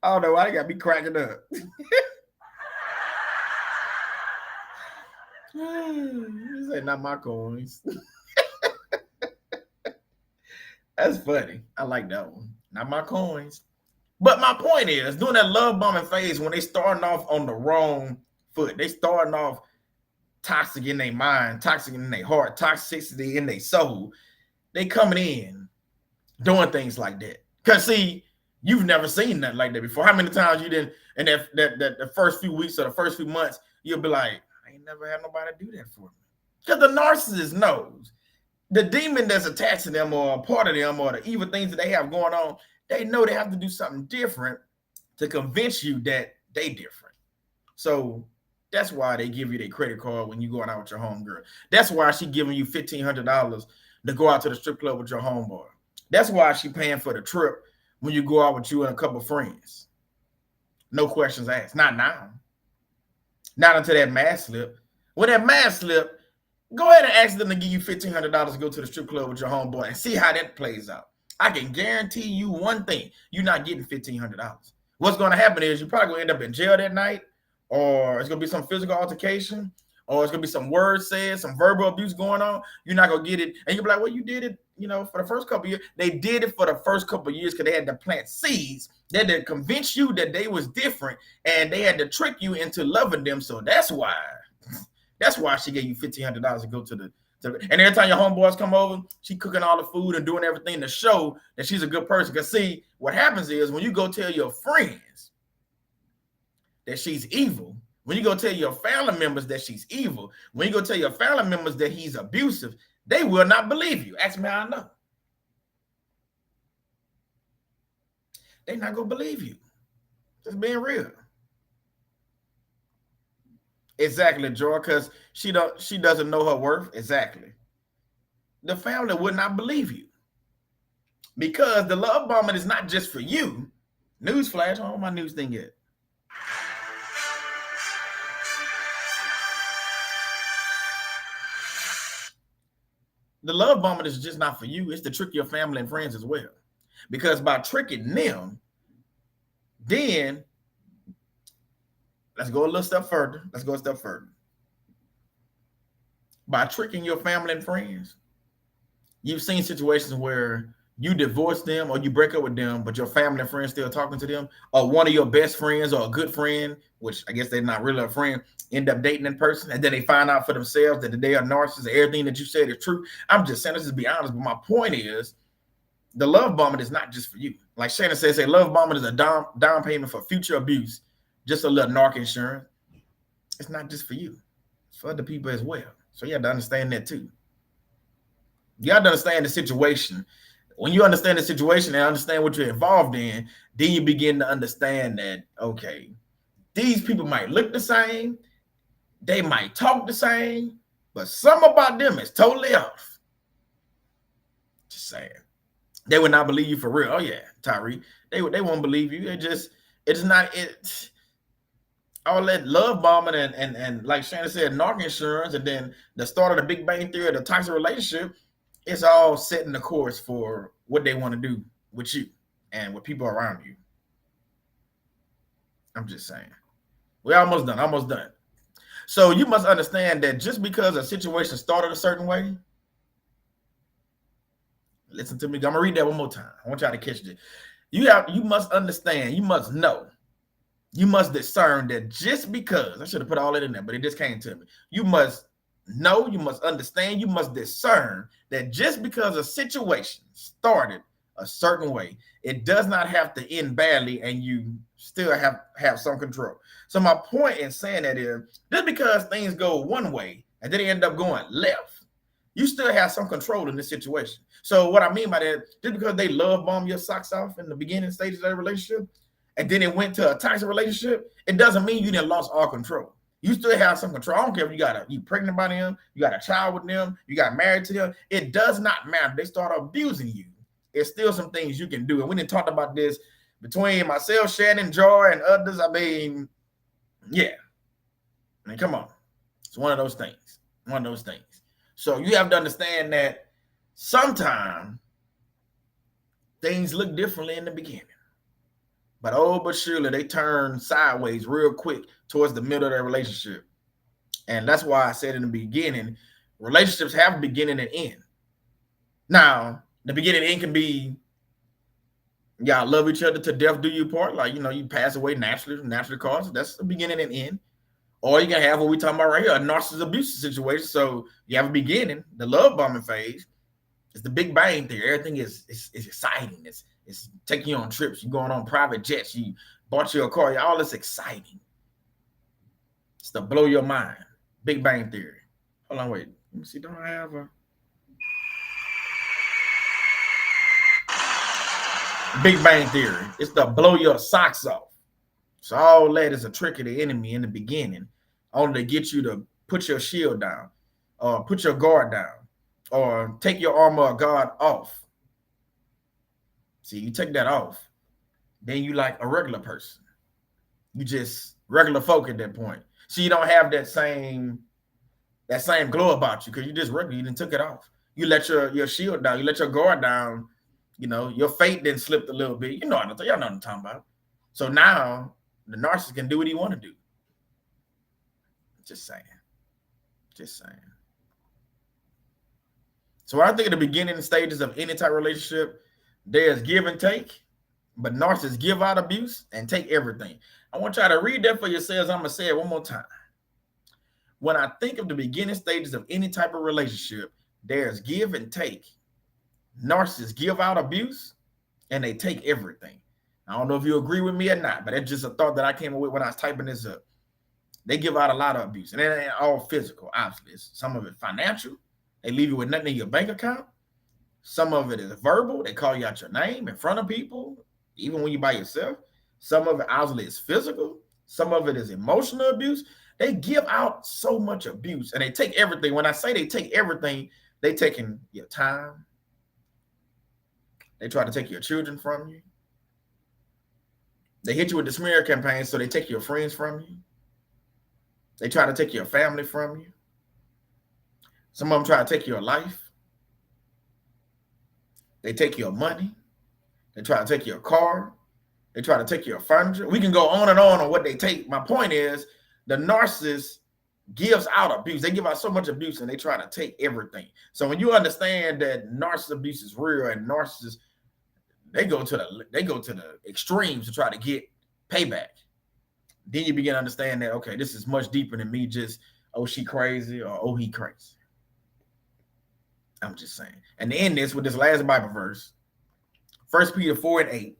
I don't know why they got me cracking up. This ain't not my coins. That's funny. I like that one. Not my coins. But my point is, during that love bombing phase, when they starting off on the wrong foot, they starting off toxic in their mind, toxic in their heart, toxicity in their soul. They coming in doing things like that. Because see, you've never seen nothing like that before. How many times you didn't in that the first few weeks or the first few months, you'll be like, I ain't never had nobody do that for me. Because the narcissist knows the demon that's attached to them or a part of them or the evil things that they have going on, they know they have to do something different to convince you that they different. So that's why they give you their credit card when you going out with your homegirl. That's why she giving you $1,500 to go out to the strip club with your homeboy. That's why she paying for the trip when you go out with you and a couple of friends. No questions asked. Not now. Not until that mask slip. When that mask slip, go ahead and ask them to give you $1,500 to go to the strip club with your homeboy and see how that plays out. I can guarantee you one thing. You're not getting $1,500. What's going to happen is you're probably going to end up in jail that night, or it's going to be some physical altercation, or it's going to be some words said, some verbal abuse going on. You're not going to get it. And you'll be like, well, you did it, for the first couple of years. They did it for the first couple of years because they had to plant seeds. They had to convince you that they was different, and they had to trick you into loving them. So that's why she gave you $1,500 to go to the. And every time your homeboys come over, she cooking all the food and doing everything to show that she's a good person. Because see, what happens is when you go tell your friends that she's evil, when you go tell your family members that she's evil, when you go tell your family members that he's abusive, they will not believe you. Ask me how I know. They're not going to believe you. Just being real. Exactly, Joy, because she doesn't know her worth. Exactly. The family would not believe you. Because the love bombing is not just for you. Newsflash, on my news thing yet. The love bombing is just not for you. It's to trick your family and friends as well. Because by tricking them, then let's go a little step further. By tricking your family and friends, you've seen situations where you divorce them or you break up with them, but your family and friends still talking to them, or one of your best friends or a good friend, which I guess they're not really a friend, end up dating in person, and then they find out for themselves that they are narcissists. Everything that you said is true. I'm just saying this to be honest, but my point is the love bombing is not just for you. Like Shannon says, love bombing is a down payment for future abuse. Just a little narc insurance. It's not just for you. It's for other people as well. So you have to understand that too. You have to understand the situation. When you understand the situation and understand what you're involved in, then you begin to understand that, okay, these people might look the same, they might talk the same, but something about them is totally off. Just saying. They would not believe you for real. Oh yeah, Tyree. They won't believe you. It's not it. All that love bombing and like Shannon said, narc insurance, and then the start of the Big Bang Theory, the toxic relationship, it's all setting the course for what they want to do with you and with people around you. I'm just saying. We're almost done. So you must understand that just because a situation started a certain way, listen to me. I'm gonna read that one more time. I want y'all to catch this. You must understand, you must know. You must discern that just because, I should have put all that in there, but it just came to me. You must know, you must understand, you must discern that just because a situation started a certain way, it does not have to end badly and you still have some control. So my point in saying that is, just because things go one way and then they end up going left, you still have some control in this situation. So what I mean by that, just because they love bomb your socks off in the beginning stages of their relationship, and then it went to a toxic relationship, it doesn't mean you didn't lost all control. You still have some control. I don't care if you pregnant by them, you got a child with them, you got married to them. It does not matter. They start abusing you. It's still some things you can do. And we didn't talk about this between myself, Shannon, Joy, and others. I mean, yeah. I mean, come on. It's one of those things. One of those things. So you have to understand that sometimes things look differently in the beginning. But but surely they turn sideways real quick towards the middle of their relationship. And that's why I said in the beginning, relationships have a beginning and end. Now, the beginning and end can be y'all love each other to death do you part. Like, you pass away naturally causes. That's the beginning and end. Or you can have what we talking about right here, a narcissist abuse situation. So you have a beginning, the love bombing phase. It's the Big Bang theory. Everything is exciting. It's taking you on trips. You're going on private jets. You bought you a car. All this exciting. It's to blow your mind. Big Bang theory. Hold on, wait. Let me see. Don't I have a Big Bang theory? It's to blow your socks off. So all that is a trick of the enemy in the beginning, only to get you to put your shield down, or put your guard down, or take your armor of God off. See, you take that off, then you like a regular person. You just regular folk at that point. So you don't have that same glow about you because you just regular. You didn't took it off. You let your shield down. You let your guard down. Your faith then slipped a little bit. Y'all know what I'm talking about. So now the narcissist can do what he want to do. Just saying. So when I think of the beginning stages of any type of relationship, there's give and take, but narcissists give out abuse and take everything. I want y'all to read that for yourselves. I'm going to say it one more time. When I think of the beginning stages of any type of relationship, there's give and take. Narcissists give out abuse and they take everything. I don't know if you agree with me or not, but it's just a thought that I came up with when I was typing this up. They give out a lot of abuse, and it ain't all physical, obviously. Some of it financial. They leave you with nothing in your bank account. Some of it is verbal. They call you out your name in front of people, even when you're by yourself. Some of it, obviously, is physical. Some of it is emotional abuse. They give out so much abuse, and they take everything. When I say they take everything, they taking your time. They try to take your children from you. They hit you with the smear campaign, so they take your friends from you. They try to take your family from you. Some of them try to take your life. They take your money. They try to take your car. They try to take your furniture. We can go on and on what they take. My point is the narcissist gives out abuse. They give out so much abuse and they try to take everything. So when you understand that narcissist abuse is real and narcissists, they go to the extremes to try to get payback. Then you begin to understand that, okay, this is much deeper than me just, oh, she crazy or oh, he crazy. I'm just saying. And to end this with this last Bible verse, 1 Peter 4:8.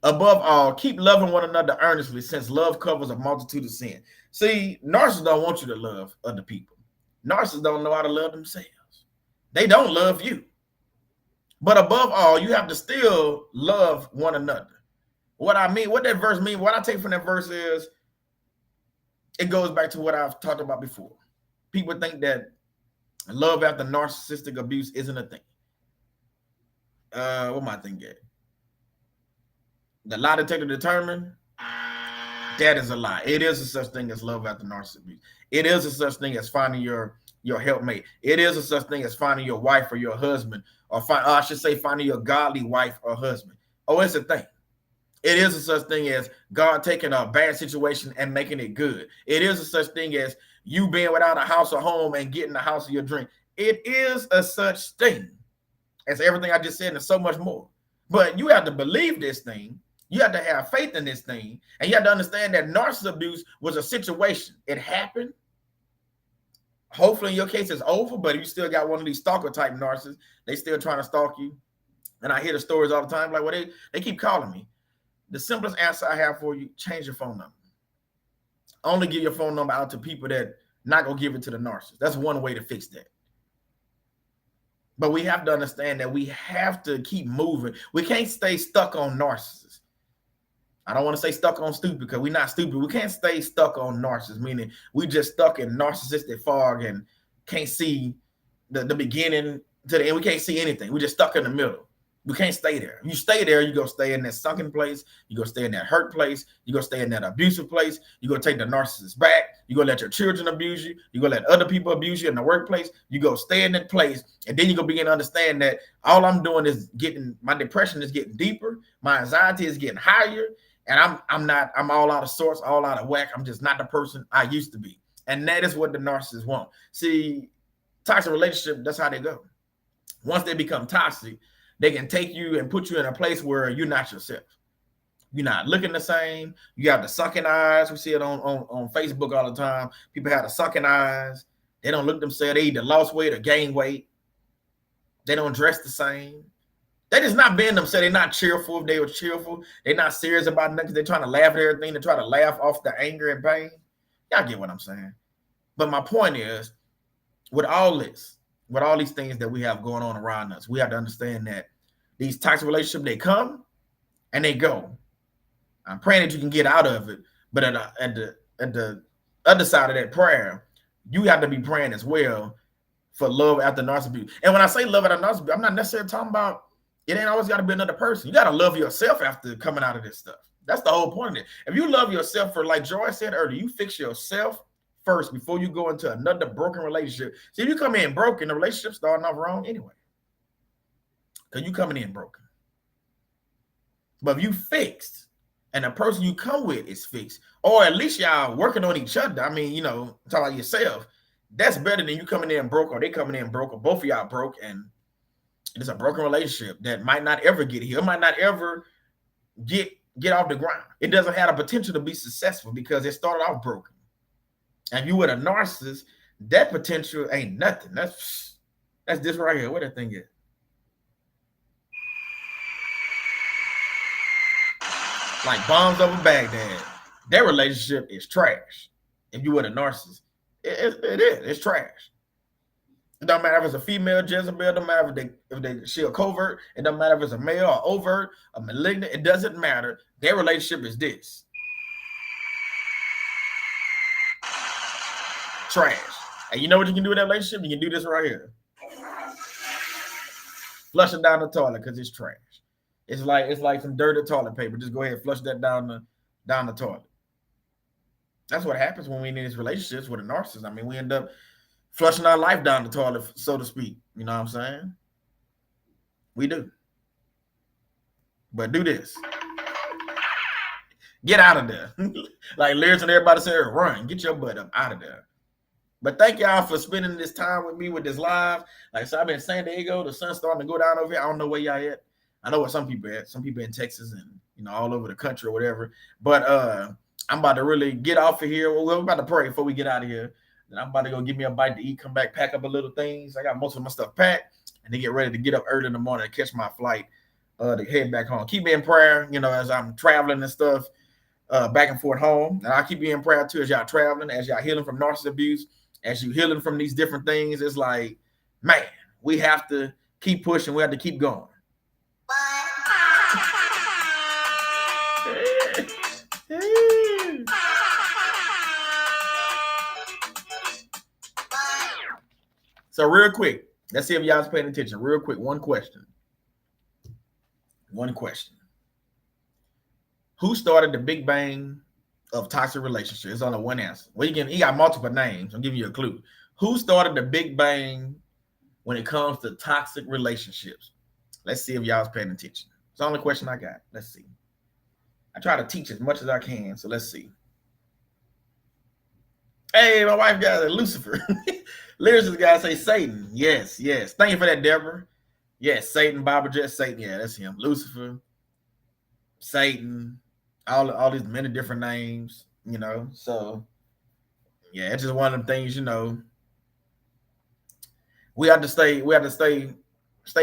Above all, keep loving one another earnestly, since love covers a multitude of sin. See, narcissists don't want you to love other people. Narcissists don't know how to love themselves. They don't love you. But above all, you have to still love one another. What I mean, what that verse means, what I take from that verse is, it goes back to what I've talked about before. People think that love after narcissistic abuse isn't a thing. What am I thinking? The lie detector determined that is a lie. It is a such thing as love after narcissistic abuse. It is a such thing as finding your helpmate. It is a such thing as finding your wife or your husband, or I should say finding your godly wife or husband. Oh, it's a thing. It is a such thing as God taking a bad situation and making it good. It is a such thing as you being without a house or home and getting the house of your dream. It is a such thing as everything I just said and so much more. But you have to believe this thing. You have to have faith in this thing. And you have to understand that narcissist abuse was a situation. It happened. Hopefully in your case it's over, but you still got one of these stalker type narcissists. They still trying to stalk you. And I hear the stories all the time. Like, well, they keep calling me. The simplest answer I have for you, change your phone number. Only give your phone number out to people that not going to give it to the narcissist. That's one way to fix that. But we have to understand that we have to keep moving. We can't stay stuck on narcissists. I don't want to say stuck on stupid because we're not stupid. We can't stay stuck on narcissists, meaning we just stuck in narcissistic fog and can't see the beginning to the end. We can't see anything. We're just stuck in the middle. You can't stay there. You stay there, you go stay in that sunken place. You go stay in that hurt place. You go stay in that abusive place. You go take the narcissist back. You go let your children abuse you. You go let other people abuse you in the workplace. You go stay in that place, and then you go begin to understand that all I'm doing is my depression is getting deeper. My anxiety is getting higher, and I'm all out of sorts, all out of whack. I'm just not the person I used to be, and that is what the narcissists want. See, toxic relationship, that's how they go. Once they become toxic, they can take you and put you in a place where you're not yourself. You're not looking the same. You have the sunken eyes. We see it on Facebook all the time. People have the sunken eyes. They don't look themselves. They either lost weight or gained weight. They don't dress the same. They just not being themselves. They're not cheerful. If they were cheerful, they're not serious about nothing. They're trying to laugh at everything. They try to laugh off the anger and pain. Y'all get what I'm saying. But my point is, with all this, with all these things that we have going on around us, we have to understand that these toxic relationships, they come and they go. I'm praying that you can get out of it, but at the other side of that prayer, you have to be praying as well for love after narcissism. And when I say love after narcissism, I'm not necessarily talking about it ain't always got to be another person. You got to love yourself after coming out of this stuff. That's the whole point of it. If you love yourself, for like Joy said earlier, you fix yourself first before you go into another broken relationship. See, if you come in broken, the relationship starting off wrong anyway. Because you coming in broken. But if you fixed, and the person you come with is fixed, or at least y'all working on each other, I mean, you know, talk about yourself, that's better than you coming in broke, or they coming in broke, or both of y'all broke, and it's a broken relationship that might not ever get here. It might not ever get off the ground. It doesn't have the potential to be successful because it started off broken. And you with a narcissist, that potential ain't nothing. That's this right here. What that thing is. Like bombs over Baghdad. Their relationship is trash. If you with a narcissist, it is. It's trash. It don't matter if it's a female Jezebel. It don't matter if she a covert. It don't matter if it's a male or overt, a malignant. It doesn't matter. Their relationship is this. Trash. And you know what you can do with that relationship? You can do this right here. Flush it down the toilet because it's trash. It's like some dirty toilet paper. Just go ahead and flush that down the toilet. That's what happens when we in these relationships with a narcissist. I mean, we end up flushing our life down the toilet, so to speak. You know what I'm saying? We do. But do this. Get out of there. Like lyrics and everybody said, run. Get your butt up out of there. But thank y'all for spending this time with me with this live. Like I said, I've been in San Diego. The sun's starting to go down over here. I don't know where y'all at. I know where some people at. Some people in Texas and, you know, all over the country or whatever. But I'm about to really get off of here. We're about to pray before we get out of here. Then I'm about to go give me a bite to eat, come back, pack up a little things. I got most of my stuff packed, and then get ready to get up early in the morning to catch my flight to head back home. Keep me in prayer, you know, as I'm traveling and stuff back and forth home. And I'll keep you in prayer too as y'all traveling, as y'all healing from narcissist abuse, as you healing from these different things. It's like, man, we have to keep pushing. We have to keep going. So real quick, let's see if y'all's paying attention. Real quick, one question. Who started the Big Bang of toxic relationships? There's only one answer. Well, you got multiple names. I'm giving you a clue. Who started the Big Bang when it comes to toxic relationships? Let's see if y'all's paying attention. It's the only question I got. Let's see. I try to teach as much as I can, so let's see. Hey, my wife got Lucifer. Lyricist guy say Satan. Yes. Thank you for that, Deborah. Yes, Satan, Baba Jet, Satan. Yeah, that's him. Lucifer, Satan, all these many different names, you know. So, yeah, it's just one of them things, you know. We have to stay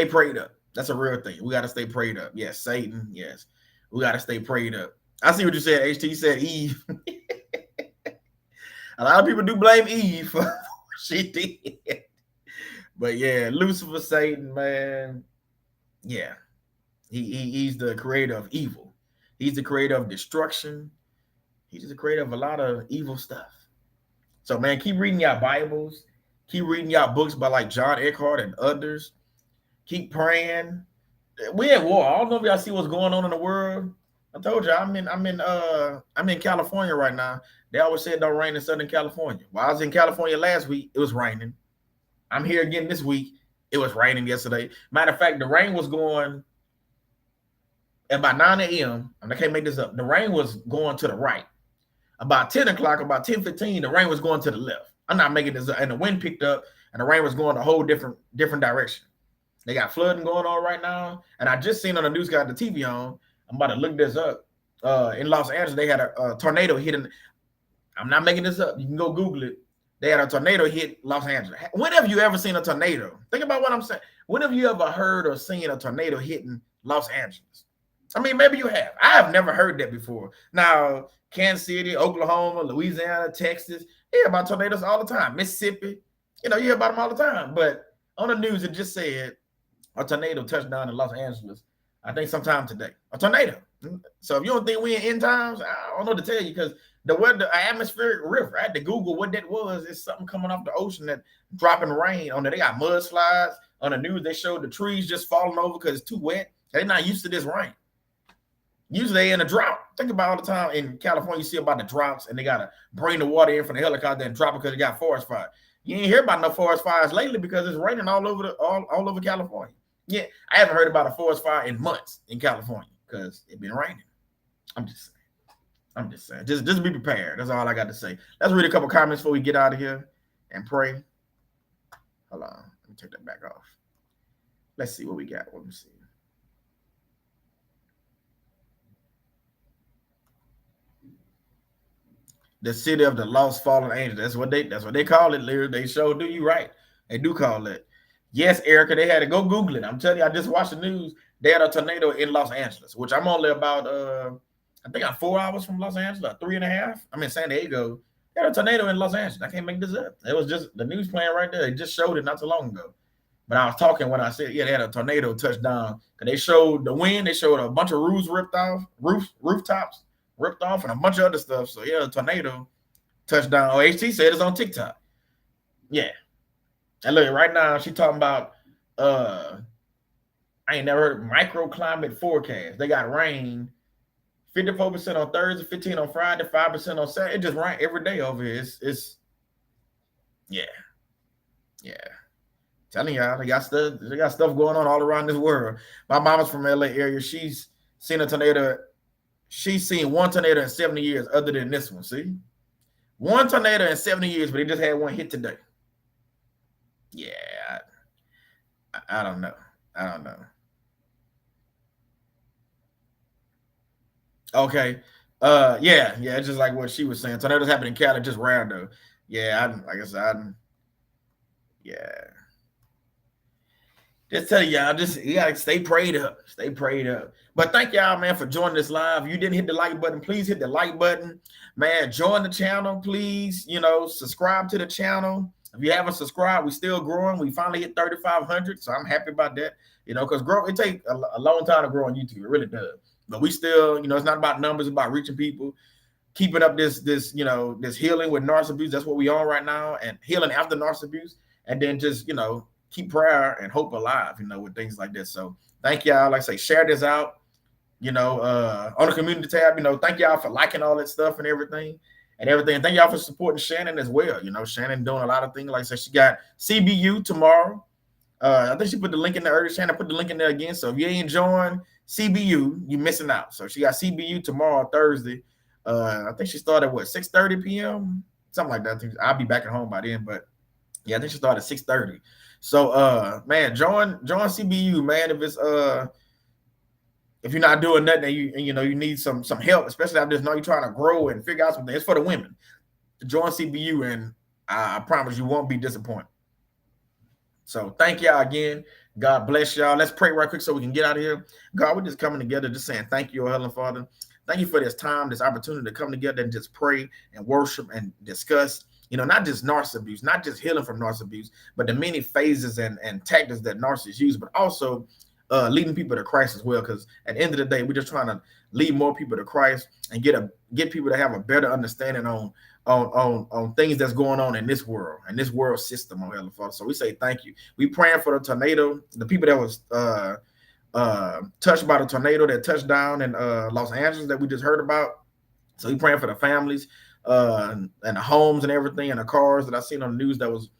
prayed up. That's a real thing. We got to stay prayed up. Yes, Satan. Yes, we got to stay prayed up. I see what you said, HT. You said Eve. A lot of people do blame Eve for what she did. But yeah, Lucifer, Satan, man. Yeah. He's the creator of evil. He's the creator of destruction. He's the creator of a lot of evil stuff. So, man, keep reading your Bibles. Keep reading your books by like John Eckhart and others. Keep praying. We at war. I don't know if y'all see what's going on in the world. I told you I'm in California right now. They always said don't rain in Southern California. While I was in California last week, it was raining. I'm here again this week. It was raining yesterday. Matter of fact, the rain was going at about 9 a.m. I can't make this up. The rain was going to the right. About 10 o'clock, about 10:15, the rain was going to the left. I'm not making this up. And the wind picked up and the rain was going a whole different direction. They got flooding going on right now. And I just seen on the news, got the TV on. I'm about to look this up. In Los Angeles, they had a tornado hitting. I'm not making this up. You can go Google it. They had a tornado hit Los Angeles. When have you ever seen a tornado? Think about what I'm saying. When have you ever heard or seen a tornado hitting Los Angeles? I mean, maybe you have. I have never heard that before. Now, Kansas City, Oklahoma, Louisiana, Texas, you hear about tornadoes all the time. Mississippi, you hear about them all the time. But on the news, it just said a tornado touched down in Los Angeles, I think sometime today. A tornado. So if you don't think we're in end times, I don't know what to tell you, because the weather, atmospheric rift, I had to Google what that was. It's something coming off the ocean that dropping rain on there. They got mudslides. On the news, they showed the trees just falling over because it's too wet. They're not used to this rain. Usually they in a drought. Think about all the time in California, you see about the droughts, and they got to bring the water in from the helicopter and drop it because they got forest fire. You ain't hear about no forest fires lately because it's raining all over all over California. Yeah, I haven't heard about a forest fire in months in California because it's been raining. I'm just saying. Just be prepared. That's all I got to say. Let's read a couple comments before we get out of here and pray. Hold on. Let me take that back off. Let's see what we got. Let me see. The city of the lost fallen angels. That's what they call it, Lyra. They sure do. You right. They do call it. Yes, Erica, they had to go Google it. I'm telling you, I just watched the news. They had a tornado in Los Angeles, which I'm only about I think I'm 4 hours from Los Angeles, 3.5. I'm in San Diego. They had a tornado in Los Angeles. I can't make this up. It was just the news playing right there. They just showed it not too long ago. But I was talking when I said, yeah, they had a tornado touchdown. They showed the wind. They showed a bunch of roofs ripped off, rooftops ripped off, and a bunch of other stuff. So yeah, a tornado touchdown. HT said it's on TikTok. Yeah. And look, right now she talking about I ain't never heard of microclimate forecast. They got rain 54% on Thursday, 15% on Friday, 5% on Saturday. It just rain every day over here. It's yeah. Telling y'all, they got stuff going on all around this world. My mama's from LA area. She's seen a tornado. She's seen one tornado in 70 years other than this one. See? One tornado in 70 years, but they just had one hit today. Yeah. I don't know. Okay. Yeah, it's just like what she was saying. Tornadoes happen in Cali, just rare though. Yeah, yeah. Just tell y'all, you gotta stay prayed up. But thank y'all, man, for joining this live. If you didn't hit the like button, please hit the like button. Man, join the channel, please. Subscribe to the channel. If you haven't subscribed, we're still growing. We finally hit 3,500, so I'm happy about that. Because it takes a long time to grow on YouTube. It really does. But we still, it's not about numbers, it's about reaching people, keeping up this healing with narcissist abuse. That's what we on right now, and healing after narcissist abuse, and then just keep prayer and hope alive, with things like this. So thank y'all. Like I say, share this out, on the community tab. Thank y'all for liking all that stuff and everything. Thank y'all for supporting Shannon as well. Shannon doing a lot of things. Like I said, she got CBU tomorrow. I think she put the link in there earlier. Shannon put the link in there again. So if you ain't joined CBU, you're missing out. So she got CBU tomorrow, Thursday. I think she started at 6:30 p.m. Something like that. I think I'll be back at home by then. But yeah, I think she started at 6:30. So man, join CBU, man. If you're not doing nothing and you need some help, especially after this, you're trying to grow and figure out something. It's for the women. Join CBU, and I promise you won't be disappointed. So thank y'all again. God bless y'all. Let's pray right quick so we can get out of here. God, we're just coming together, just saying thank you, Heavenly Father. Thank you for this time, this opportunity to come together and just pray and worship and discuss, not just narcissist abuse, not just healing from narcissist abuse, but the many phases and tactics that narcissists use, but also leading people to Christ as well. Because at the end of the day, we're just trying to lead more people to Christ and get people to have a better understanding on things that's going on in this world and this world system, oh Heavenly Father. So we say thank you. We praying for the tornado, the people that was touched by the tornado that touched down in Los Angeles that we just heard about. So we praying for the families and the homes and everything and the cars that I seen on the news that was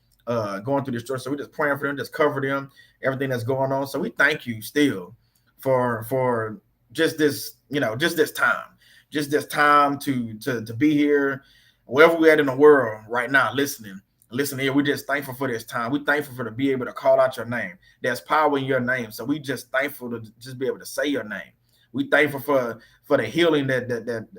going through this story. So we just praying for them, just cover them, everything that's going on. So we thank you still for just this, just this time to be here, wherever we're at in the world right now, listening. Listen here, we're just thankful for this time. We're thankful for to be able to call out your name. There's power in your name. So we just thankful to just be able to say your name. We thankful for the healing that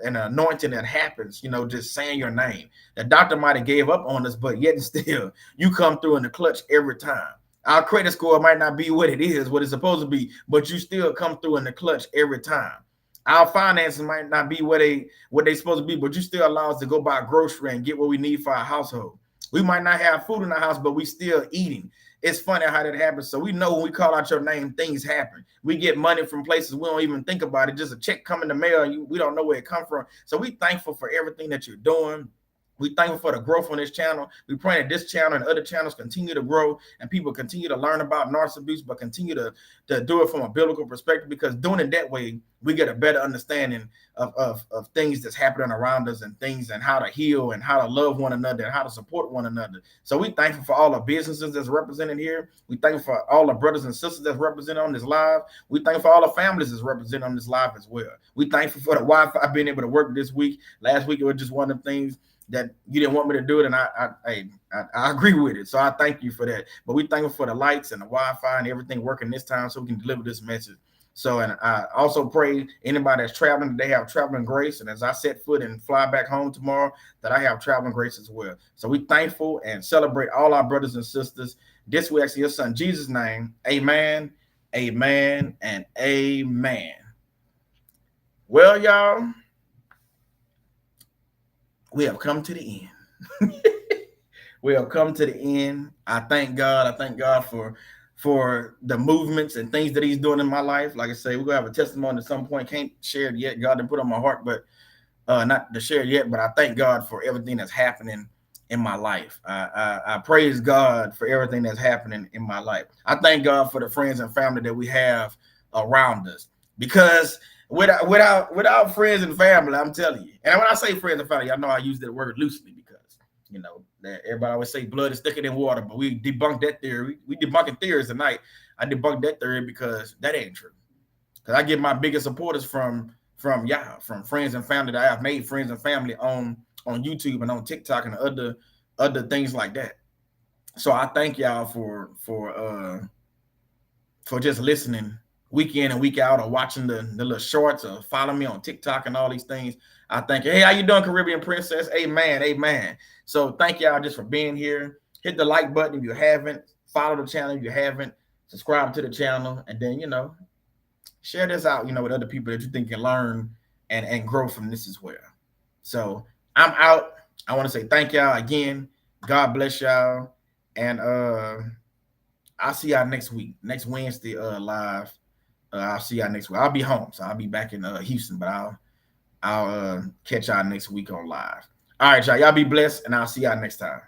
and the anointing that happens, just saying your name. The doctor might have gave up on us, but yet and still, you come through in the clutch every time. Our credit score might not be what it is, what it's supposed to be, but you still come through in the clutch every time. Our finances might not be what they supposed to be, but you still allow us to go buy grocery and get what we need for our household. We might not have food in the house, but we still eating. It's funny how that happens. So we know when we call out your name, things happen. We get money from places we don't even think about it. Just a check come in the mail, and we don't know where it come from. So we thankful for everything that you're doing. We thankful for the growth on this channel. We pray that this channel and other channels continue to grow and people continue to learn about narcissist abuse, but continue to do it from a biblical perspective, because doing it that way, we get a better understanding of things that's happening around us and things and how to heal and how to love one another and how to support one another. So we thankful for all the businesses that's represented here. We thankful for all the brothers and sisters that's represented on this live. We thankful for all the families that's represented on this live as well. We thankful for the Wi-Fi being able to work this week. Last week, it was just one of the things that you didn't want me to do it, and I agree with it. So I thank you for that. But we thankful for the lights and the Wi-Fi and everything working this time so we can deliver this message. So, and I also pray anybody that's traveling, they have traveling grace. And as I set foot and fly back home tomorrow, that I have traveling grace as well. So we thankful and celebrate all our brothers and sisters. This we ask in your son Jesus' name. Amen, amen, and amen. Well, y'all, we have come to the end. We have come to the end. I thank God. I thank God for the movements and things that he's doing in my life. Like I say, we're going to have a testimony at some point. Can't share it yet. God didn't put it on my heart, but not to share it yet. But I thank God for everything that's happening in my life. I praise God for everything that's happening in my life. I thank God for the friends and family that we have around us, because without friends and family, I'm telling you. And when I say friends and family, I know I use that word loosely because, that everybody always say blood is thicker than water, but we debunked that theory. We debunking theories tonight. I debunked that theory because that ain't true. Because I get my biggest supporters from y'all, from friends and family that I have made friends and family on YouTube and on TikTok and other things like that. So I thank y'all for just listening week in and week out, or watching the little shorts, or follow me on TikTok and all these things. I thank you. Hey, how you doing, Caribbean Princess? Amen, amen. So thank y'all just for being here. Hit the like button if you haven't. Follow the channel if you haven't. Subscribe to the channel, and then share this out, with other people that you think can learn and grow from this as well. So I'm out. I want to say thank y'all again. God bless y'all, and I'll see y'all next week, next Wednesday live. I'll see y'all next week. I'll be home, so I'll be back in Houston, but I'll catch y'all next week on live. All right, y'all. Y'all be blessed, and I'll see y'all next time.